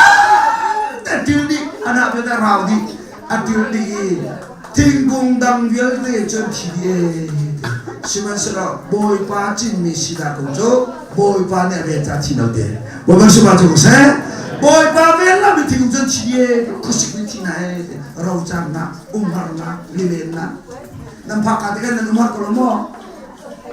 adil ni anak dia raudi. Adil ni tinggung dang dia ni jadi. Siapa sera boy pacin ni sida kunjo. Boy pa ni reta cina dia. Bukan siapa tu saya. Boy Babel lah betul betul cie, kusik ni cina raujang na, umar na, lilen na. Nampak katakan dan umar kalau mau,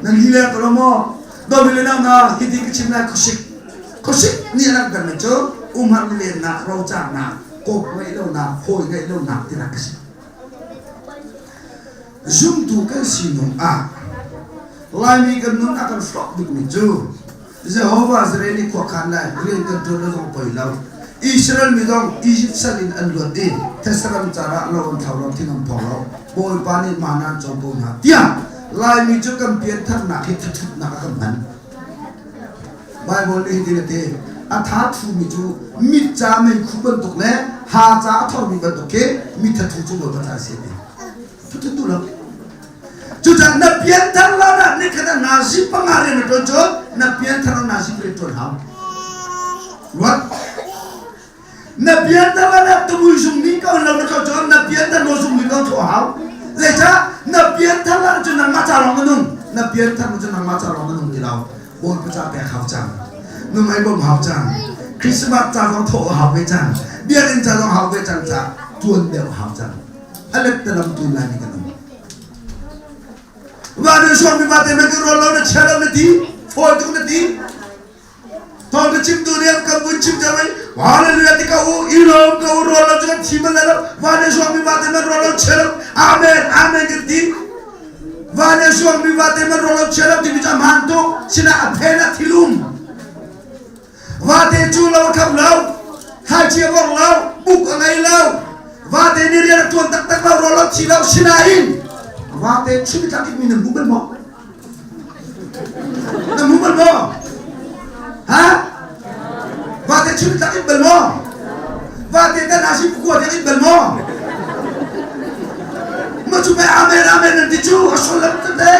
dan lilen kalau mau, dua lilen na hiti kecina kusik ni anak dan macam umar lilen na, raujang na, kok ngai na, hoi ngai na, tidak kesini. Zoom tu kan sinung lain ikan nun akan flop begini. Jehovah Israeli kuakanlah, green control dong poilau. Israel midong Egypt salin anluati, terserah cara lawan thawang tinam polo. Boy pani mana jombo na. Tiang, lai mijo kan pientar nak hitut nak kaman. Bible ini dia athat fu mijo mit jame kuban tukle, haja athor mi bantuke mit tuju lo batasi. Tutu lo. Juga nabian tanlah ni kata nasi pengaruh itu nabian tanlah nasi betul ham. What? Nabian tanlah tu musim ni kau lalu kau jual nabian tanlah musim ni kau tu ham. Lepas nabian tanlah tu nang macam orang menung, nabian tanlah tu nang macam orang menung di laut. Boleh pecah pecah hau jang, numai bom hau jang. Christmas jang tu hau jang, biarin jang hau jang jang, tuan dia hau jang. Alat dalam tu lagi kan. Wada suami mati mereka rolau na cakap nanti, foto nanti, tahu cip dunia kamu cip jamai, wada lihat kau, ilau kau rolau jangan cima lalu, wada suami mati mereka rolau cakap, amen, amen nanti, Vane suami vate merolok celap di bijam hantu sina apena tilum. Vate culau kablau, haji warlau, buk angai lau. Vate ni riak tuan tak lau rolok cilau sinain. Vate cumi takik minum bubel mo. Nam bubel mo. Ha? Vate cumi takik bel mo. Vate kan nasi kuat takik bel mo. Macam amen nanti cu asolat tende.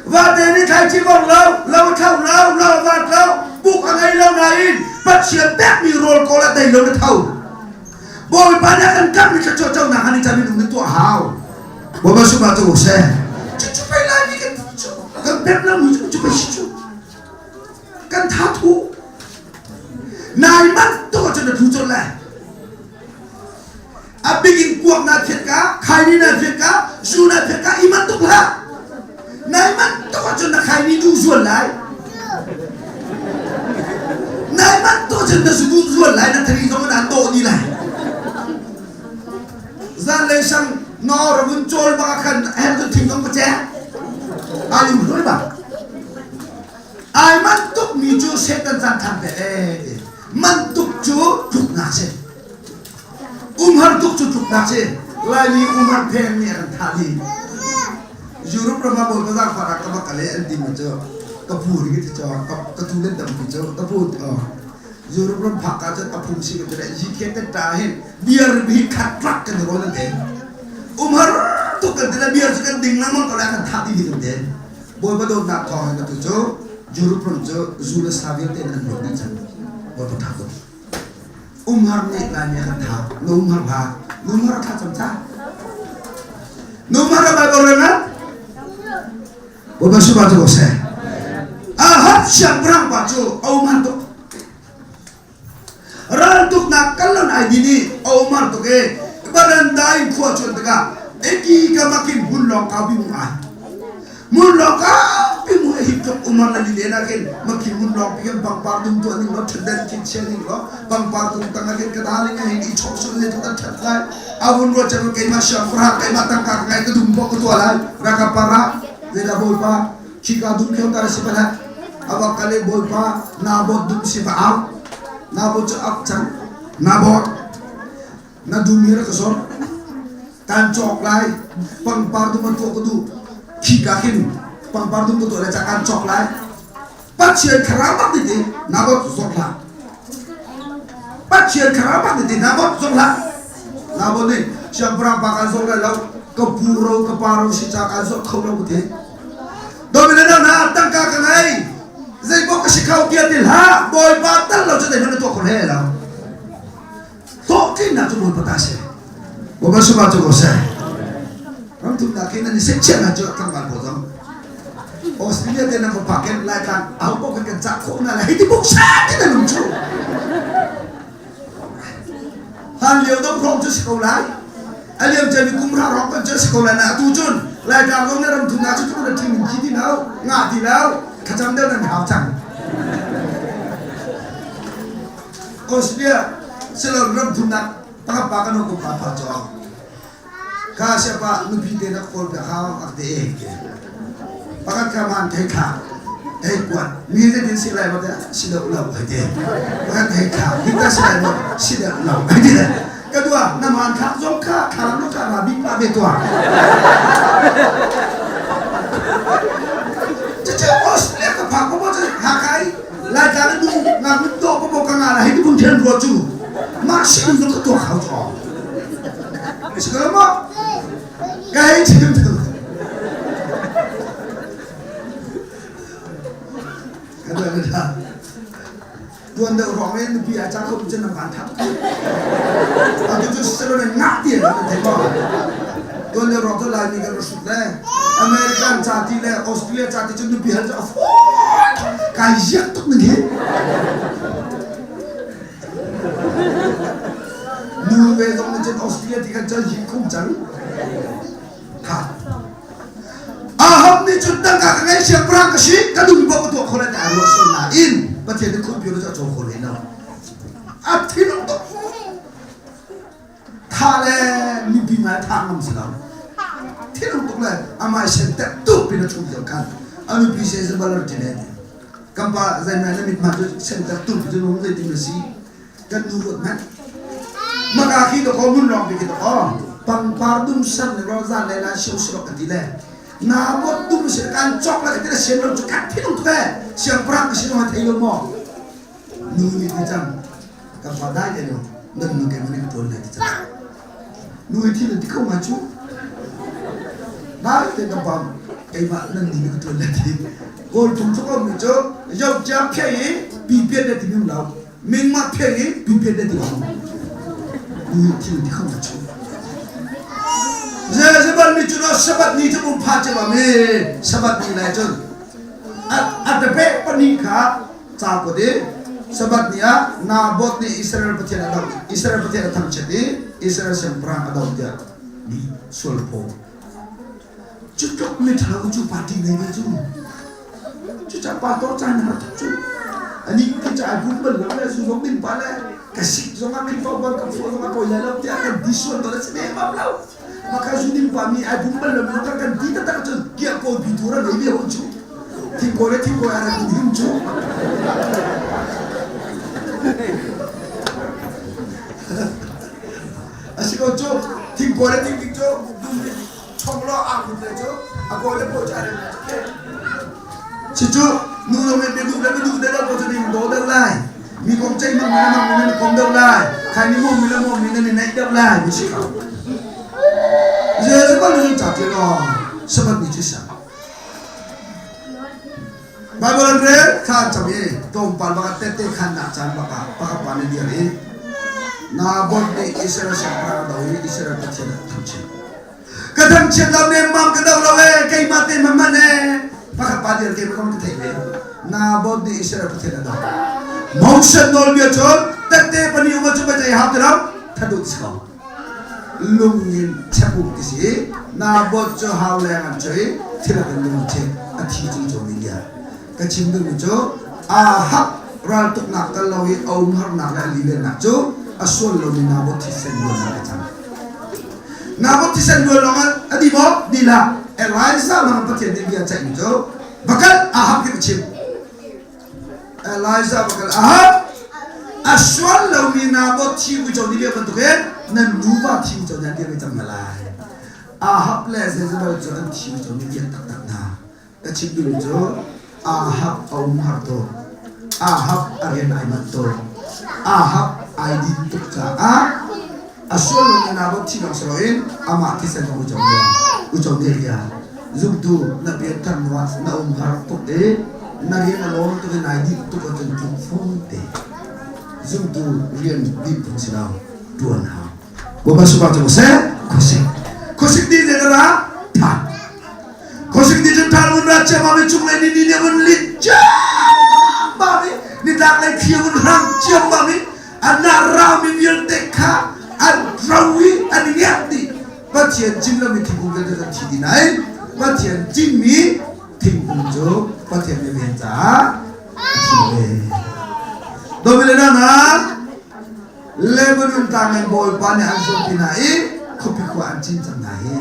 Vate ni haji warlau, lau kau lau vat lau. Bukan ay lau lain, pat siya tak mi roll kola day lau na tau. Boy banyak kan kami kecocok na hani kami nung itu how. Boy masuk batu se. Cucupai lagi kan cucu. Kan pep na mu cucupai cucu. Kan tatu. Naiman tu kau cina tujuh lah. Abigin kuak na firka, kaini na firka, zu na firka iman tu lah. Naiman tu kau cina kaini tujuh lah. Naiman tu cina tujuh lah. Na teri kamu na to ni lah. Zan lesang nor muncul bahkan tu tinggal pecah. Ayu betul ba? Ay mantuk miju setan santan mantuk cu tuk nase. Umar tuk cu tuk nase. Lagi umar pen ni akan tali. Juru prama bol pada farak kama kale anti maju. Kapur gitu cak. Ketulen dam gitu. Kapur. Juru pram pakar je kapur sih gitu. Jika tahin biar lebih katrak kan rolan deh. Umar tuk kan tidak biar sekan dinglang kalau akan tali gitu deh. Boy pada nak kau yang tu juru pram je zula sabir deh dan lebih jauh. Boy takut. Umar ni lagi akan tak. Umar bah. Umar tak cemca. Umar apa orang? Boy masuk batu bose. Ahad siap berang baju. Umar tu. Rantuk nak kalan ay dini Omar to ke barandai kuat tega eki ka makin bulok ka bimuan mulok ka bimu hikap Umar na dilena ken makin mulok ken bang pardum to ni lot dan kitchen ni lo bang pardum tanga ken kadali nga hindi chokso le to tatla awun ro chalo kay masya fra kay matang ka kay kedumbo ko to alay raka para leda boy pa chika dum kyo tara si pala awak kale boy pa nabot dum si pa nabot sa akcang, nabot, na dumira kasor, kancok lai, pangpardu mantu kudu, kikakin, pangpardu kudu ada kancok lai, pacian kerabat itu, nabot sokla, pacian kerabat itu, nabot sokla, nabot ni, siapa perampakan sokla lau, kepuro keparu si cakal sok kau lau betul, dominan na tangka kenai. Zai bok kasi kau kia til ha boy batal lo jadi mana tu aku leh tokin na tu boy patase boy suka tu kose orang tu nak kena ni sejen aja kan bal bodong Australia dia nak pakai laikan aku kau kan cakap na lah itu buksa kita lucu han liu dong from tu sekolah aliam jadi kumrah rokok jadi sekolah na tujuan laikan kau ni ram tu nak tu ada tim kiti lau ngati lau kacang dia dan kacang. Australia selalu ram tunak tak pakai nuku apa jauh. Kau siapa nubi dia nak kol berkau akde pakai kaman teka kuat. Mila dia silai pada sila ulau aje. Pakai teka kita silai pada sila ulau aje. Kedua nama angkat zongka kalau nuka nabi pakai tua. Australia ke Papua macam hakai, lagi tu ngaku tu apa bukan ngalah itu pun jangan roju, masih untuk ketua kau cakap. Sekarang mak, kaya macam tu. Kada, tuan dah orang ni biar cakap macam nak bantah. Aku tu selalu nak dia, tengok. Tuan dah orang tu lagi kan Australia. Amerika cati le, Australia cati cuma biar jauh. Kayak tu ni. Nuwe dong macam Australia tiga jauh hikum jauh. Ha. Aham ni cutang kakak siapa perang kasih, kadung bawa tu aku nak arwah solain. Macam ni komputer jauh kolej no. Ati nong tu. Thale ni bima thang nam silam. Tinong tu. tục lại amai sen tep tu pin chung điều kan ami pi se se balor tine kampa zai na mit ma sen tep tu pin nung zai tin si kan nu rot man maka khi to ko mun long pi ki to pang par dum san ro za le la siu siu kan dile na bot dum se kan chok la ke sen ro chu kat phi tu ke siang prang ke sino ha thei lo mo nu ni ti chang kampa dai ke no nan nu ke mun to le ti chang nu ti le ti ko ma chu na te kampa cái bạn lần thì mình tuần là thì gồm chúng tôi có mình cho dòng chạm phe ấy bị biến đến thì mình lâu mình mặc phe ấy bị biến đến thì không người thì không phải chung giờ bạn mình cho nó sabat ni cho mình phá cho mà mình sabat ni này cho at the back bạn ni cả cha có đấy sabat ni à na bot ni Israel butian ada Israel butian tham chết đi Israel xem perang ada dia di Sulpo chú chọc mình tháo chú party này với chú chả pa to chan nào chú anh đi cái trái cũng bẩn lắm đấy xuống đỉnh pa đấy cái xịt xuống ăn cái phao bẩn cái phao xuống ăn coi lại lâu thì cái đi xuống đó là sẽ đẹp lắm lâu mà cái xuống đỉnh pa mi ai cũng bẩn lắm nó cái đi tất cả chú kia coi bị thua ra lấy về hôn chú thì coi ai cũng hiếm chú anh sẽ coi chú thì coi chú không lo ăn được chứ, coi lấy bộ trái này, chứ chú, nuôi mình để đâu có cho mình đổ đâu lại, mình không chơi mà mình không đâu lại, khai mình mua mình này đâu lại, mình chỉ không, giờ sẽ có người trả tiền rồi, sao bạn bị chứ sao? Bible anh rể, khăn chậm gì, tôm pan bạc tết khăn nát chăn bạc pan đi đi, na bột đi Israel sang prang đầu Israel bắt chân thằng chết. Cái thằng chết làm nên mang cái đầu là về cây mà tên mà nè bác bà điền cây mà không thể về na bột đi Israel có thể là đâu mong sân nol bia chốn tất tê pani uma cho bây giờ học được không thật đúng sao lung nhìn chấp bụng cái gì na bột cho hao lẹ ăn chơi thì là cái lung chết ăn thi chung cho mình ya cái chim đừng cho hấp ra tục nạp cái lâu ấy ông hấp nạp lại liền nạp cho xuân lâu mình na bột thì sen luôn là cái chẳng Nabot tisan dua longan adi mo dila Eliza mang patien dia cak itu bakal Ahab ke kecil Eliza bakal Ahab aswal lau ni Nabot tiu jauh dia bentuknya nan nuba tiu jauh dia macam malai Ahab le sezebal jauh tiu jauh dia tak na kecil dulu jauh Ahab Aum Harto Ahab Aryan Aimanto Ahab Aidin Tukka asal yang Nabot tidak selain amat kisah kamu ucap dia zoom tu nabi tan was na Harto de nabi na lor tu na Aidin tu ko tu phone de zoom tu rian di punsinau tuan ha bapa suka tu saya kosik di negara ta kosik di jental mun raja mami cunglai ni menlit jam mami ni tak lagi kian ram jam mami anak rami biar teka Adrawi aniyati patian jimla mi tinggung kerja di naik patian jimmi tinggung jo patian mi benca jimbe domile nana lebonun tangan boy pane ansur pinai kopi ko anjin tanai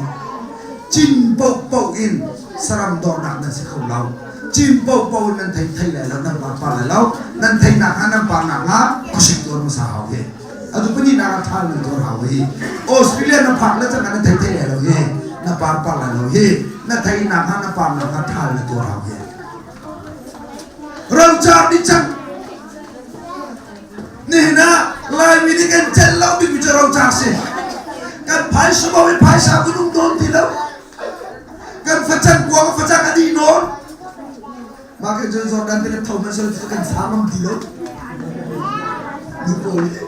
jim pau in saram dornak dan sekolah jim pau nan thai lai lau nan pa lai lau nan thai nak nan pa nak la kusik dor masahau ye aduh pun nak thal ni dor hau ye Australia na pak la jangan thai lau ye na pa lai lau ye na thai nak na pa nak thal ni dor hau ye rong chap di chang ni na lai mi di kan chen lau bi bicara rong chap se kan phai semua bi phai sa gunung don ti lau kan facang gua facang adi non maka jangan sordan tidak tahu masalah itu kan sama dia, lupa ni.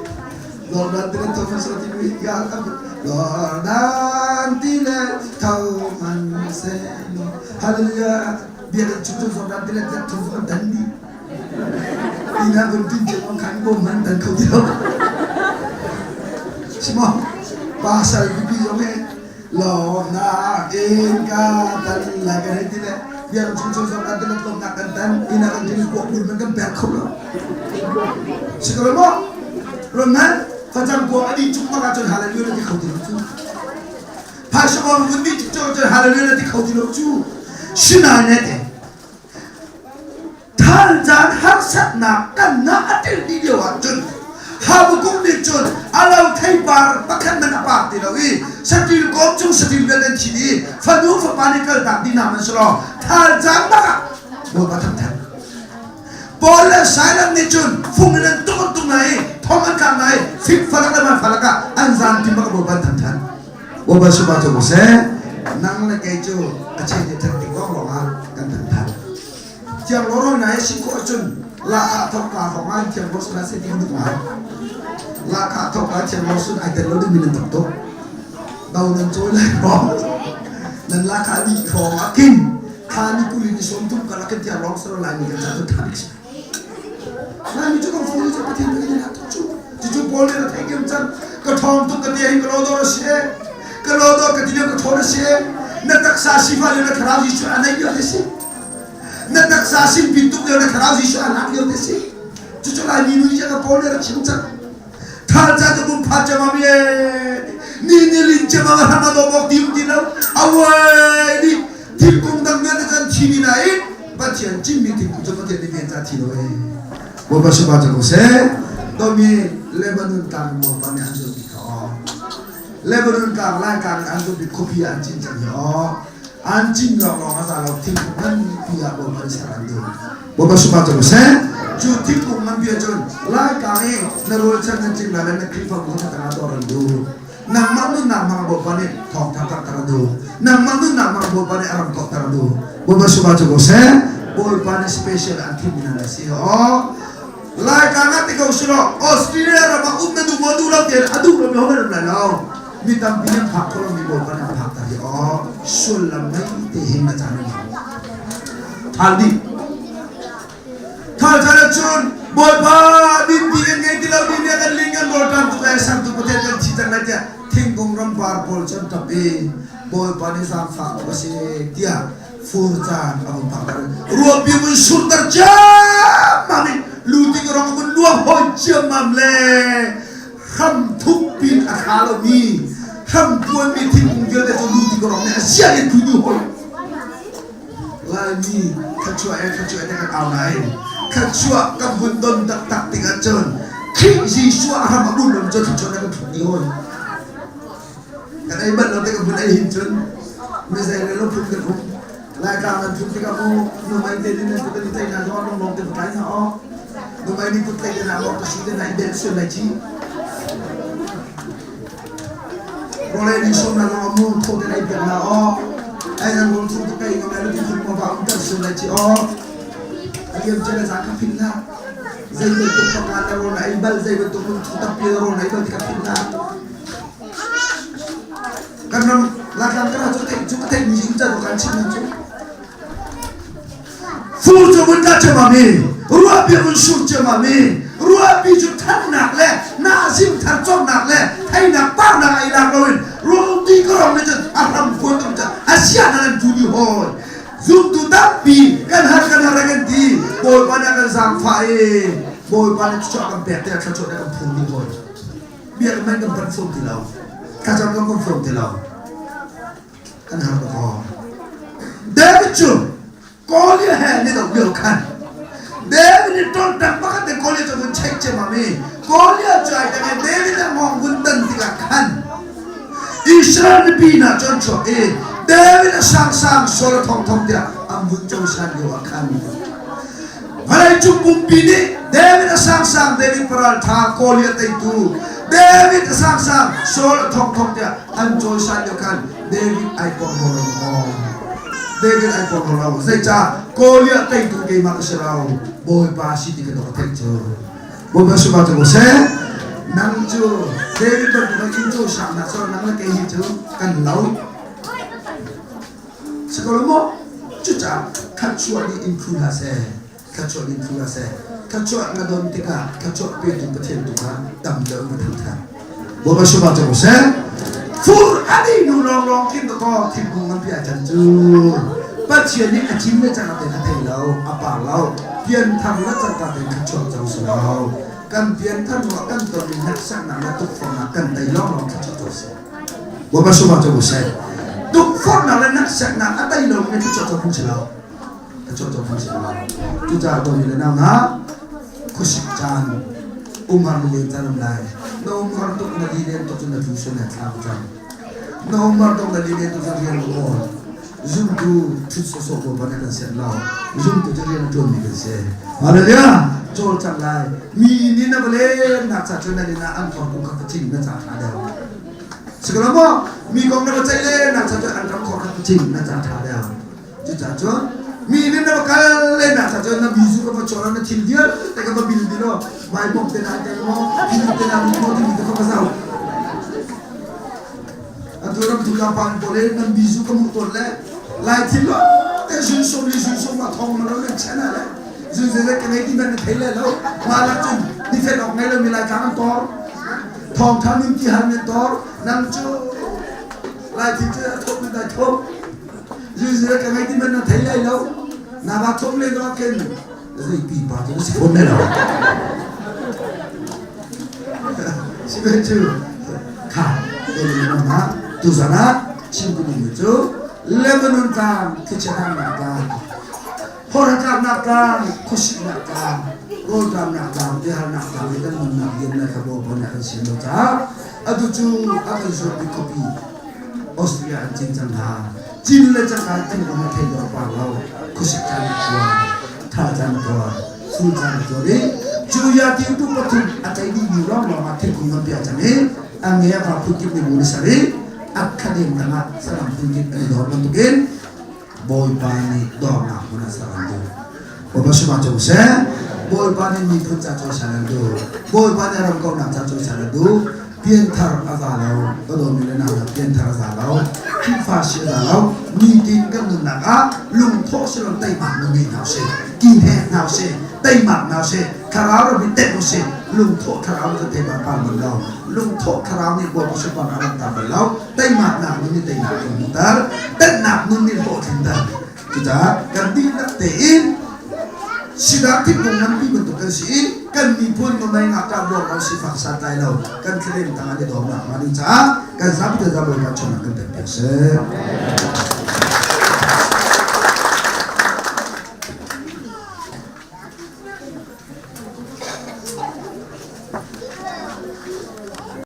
Sordan tidak tahu masalah itu ya kan. Sordan tidak tahu masalah. Haleluya. Biar cucu sordan tidak tahu masalah dandi. Ina berhenti jangan kan boman dan kau tidak. Semua pasal bibi jomeh. Lona inka tan lagi tidak. Biar cucu sordan tidak tahu nak kan ina kan jenis buat burman kan berkau lah. Sekarang mo, Roman, facam buat adi cuma kacau hal itu nanti kau tidak tu. Asal orang bunyi cucuk haleluya nanti kau tidak cu. Sinanya deh. Tanjan harsat nak kan nak adil di dia wajun. Habukung di jun. Alau thaibar bahkan menapa tidak wi. Setil kopcung setil beden sini. Fanu fapanikal tak di nama selo. Tanjan nak. Buat batang tan. Boleh saya ni jun. Funginan tukun tunai. Thongan kanai. Fik falak leman falaka. Anzan timbang buat batang tan. Buat sebab tu saya. Nang lagi tu. Aceh ni tertik orang kan tan. Tiang lorong naik singkok jun. Laka tokla hongan tiang losun nasi tiang tukar. Laka tokla tiang losun ada lo di minum tok. Daunan coy lah bom. Dan laka di kong akin. Kani kulit di sontum kalau tiang losun lagi kan satu tarik. Lami juga follow je pati begini nak tuju. Tuju boleh nak tengok macam ketong tu ketiak kalau dor sih. Kalau dor ketiak ketong sih. Nak saksi file nak kerap isu anak dia sih. Nak saksi pintu dia nak kerap isu anak dia sih. Tuju lagi ni jangan boleh nak cinta. Thal jatuh pun pacar mami. Ni lincah mama hama dobok tim tinau. Awal ni tim kongdang dia dengan cini naik. Bacian cimi tim kucing dia di biasa tino. Bapak sebab tu saya, kami Lebanon kang mau panen anjur di kau. Lebanon kang lain kang anjur di kopi anjing jangan. Anjing orang asal timpungan pihak bapak sekarang tu. Bapak sebab tu saya, ju timpungan pihak jon lain kang nerol jangan anjing lain nak kripa bukan tengah orang tu. Nama tu nama bapak ni thong tak teradu. Nama tu nama bapak ni aram kau teradu. Bapak sebab tu saya, boy panen special anjing mana sih? Lai kangat ikaw sila Australia rama umna dumadu lang din adu rami homer nalaw mitam bilang hakko lang ibo pa na hak tadi sulam na itihin na channel haldi thal jana chun boy pa din bigan ngay dilaw din yan lingan mortan to kaya sang to putel kan chitang na dia tingkong ram pol chun tapi boy pa ni sang fak kasi dia furtan ang pakar ruobi mo sultar jam mami luti orang menluang hojam mamle ham thupin akalo mi ham tuan mi tim dia tu luti orang ni asia yang tuju hoi lagi kacua dengan kau naik kacua kabundon tak tiga jon kisi suah ham abun dalam jon dengan tuju hoi kan iban nanti kabun jon misalnya lo pun kerum lai kangen pun kamu numai tadi nanti kita lihat nak orang orang terkait nak Numai ni pun kaya nak awak kesini nak bensin lagi. Boleh ni semua nak ngomong thau dia nak biar nak ayam ngomong tu kaya ngomong lagi pun mau bawa bensin lagi ayam jangan zakap pindah. Zai betul pengalar orang ibal zai betul pun tetap pilih orang ibal tidak pindah. Karena lakang kerana juga tak mesti kita bukan cina tu. Furjo benda cemami. Ruapi unsur cemami, ruapi jutan nak le, nazim tercom nak le, hai nak par nak ilang lawin, roti korang ni jen, aram pun tu jen, Asia dalam dunia hoi, zoom tu tapi kan harga ganti, boy pada kan sampai, boy pada cuci akan bete, cuci akan puni hoi, biar main kan confirm tilau, kacau kan confirm tilau, kan harga hoi, David Jun, kau lihat ni tak biarkan. David itu tak pakai teknologi tu pun cek cemami. Kolya cuai dengan David yang mau gundan tigakan. Israel bina contoh David sang solo tong dia ambun jauh sangat akan. Kalau cukup bini David sang David peral thang kolya itu. David sang solo tong dia anjol sangat akan. David ikon horong. David ikon horong. Saya kolya itu gay makasirau. Boy pasti di kedua tejo. Boy pasti baca bose. Nangjo David berbuat itu sama so nang lagi itu kan laut. Sekolah mo cuca kacua di influence. Kacua ngadon tiga kacua petu betul tu kan dam jauh betul. Boy pasti baca bose. Fur adi nulong kita kau timpungan biasa tu. Baca ni acimnya jangan terhati lau apa lau. Biar thamla cakap dengan kacau jauh selau, kan biar thamla kan terlihat sangat natuk formakan dailong kacau jauh. Bapak semua coba saya, ดุฟอนอะไรนักเสกนักอะไรเราเนี่ยจุดจบพุ่งเฉลาจุดจบพุ่งเฉลาจุดจ่าตัวนี้เลยนะคุชิจานumar leen tanam lai no umar tok na leen tok na tuition na tap jam no umar tok na leen tok na rian ko zoom tu thut so ko ba na kan set lao zoom tu rian to mi kan se hallelujah chol chang lai mi ni na bale na cha chona ni na an thon ko ka ching na cha tha da sigala mo mi kong na chai le na cha cha an ko ka ching na cha tha da chu cha chon mi ni na ka le na cha chon na bi zu ko ba chora na thil dia ta ka ba bil dilo mai bom te na te mo thil te na mo ti ko ka sao aduram tu ka pan pole na bi zu ko mu tol le lai thil lo te jun so ma thong ma lo le chana le jun se le ka nei ti ban na thai le lo ma la chun ni fe ok ngai lo mi lai ka an tor thong tha nim ti han ne tor nam chu lai ti chu thok na da thok Jadi kami di mana Thailand lau, nama thong le lau ken, jadi pipa tu si phone lau. Siapa kah, ini mana tu sana, cinggu ni tu, Lebanon tam, kecerahan nakam, horakam nakam, kusik nakam, rodam nakam, dia nakam, kita mana dia nak kamu banyak sini tak, aduh tu akan suruh kopi, Austria cincang dah. Jin le chang ka tin ko ma thai do pa lao khushik chan ko tha chan ko su chan ko re chu ya ti tu pa thu atai di ni ro ma thai ko ma pya chan ne ange ya pa khu ki ni mu sa re akadem na ma salam tu ki ni do ma tu gen boy pa ni do na mu na salam tu ko ba shi ma chu se boy pa ni phu cha chu sa do boy pa ni ram ko na cha chu sa do pian thar azalo to do mi le na pian thar azalo pha shi azalo meeting kan na ka lung tho se lo tai ma no ni na se kin he na se tai ma na se khara ro bi te mo se lung tho khara ro te ma pa ma lo lung tho khara ni bo se pa na ta ba lo tai ma na ni tai na ni tar tat na ni bo thin da kita kan di na te in Sidak tipong ng pibunto kasi kan mipun mamay nga kablo ang si faksa tayo kan kilim tangan ni Doma manin sa kan sabi na dapat ka chona kan pepese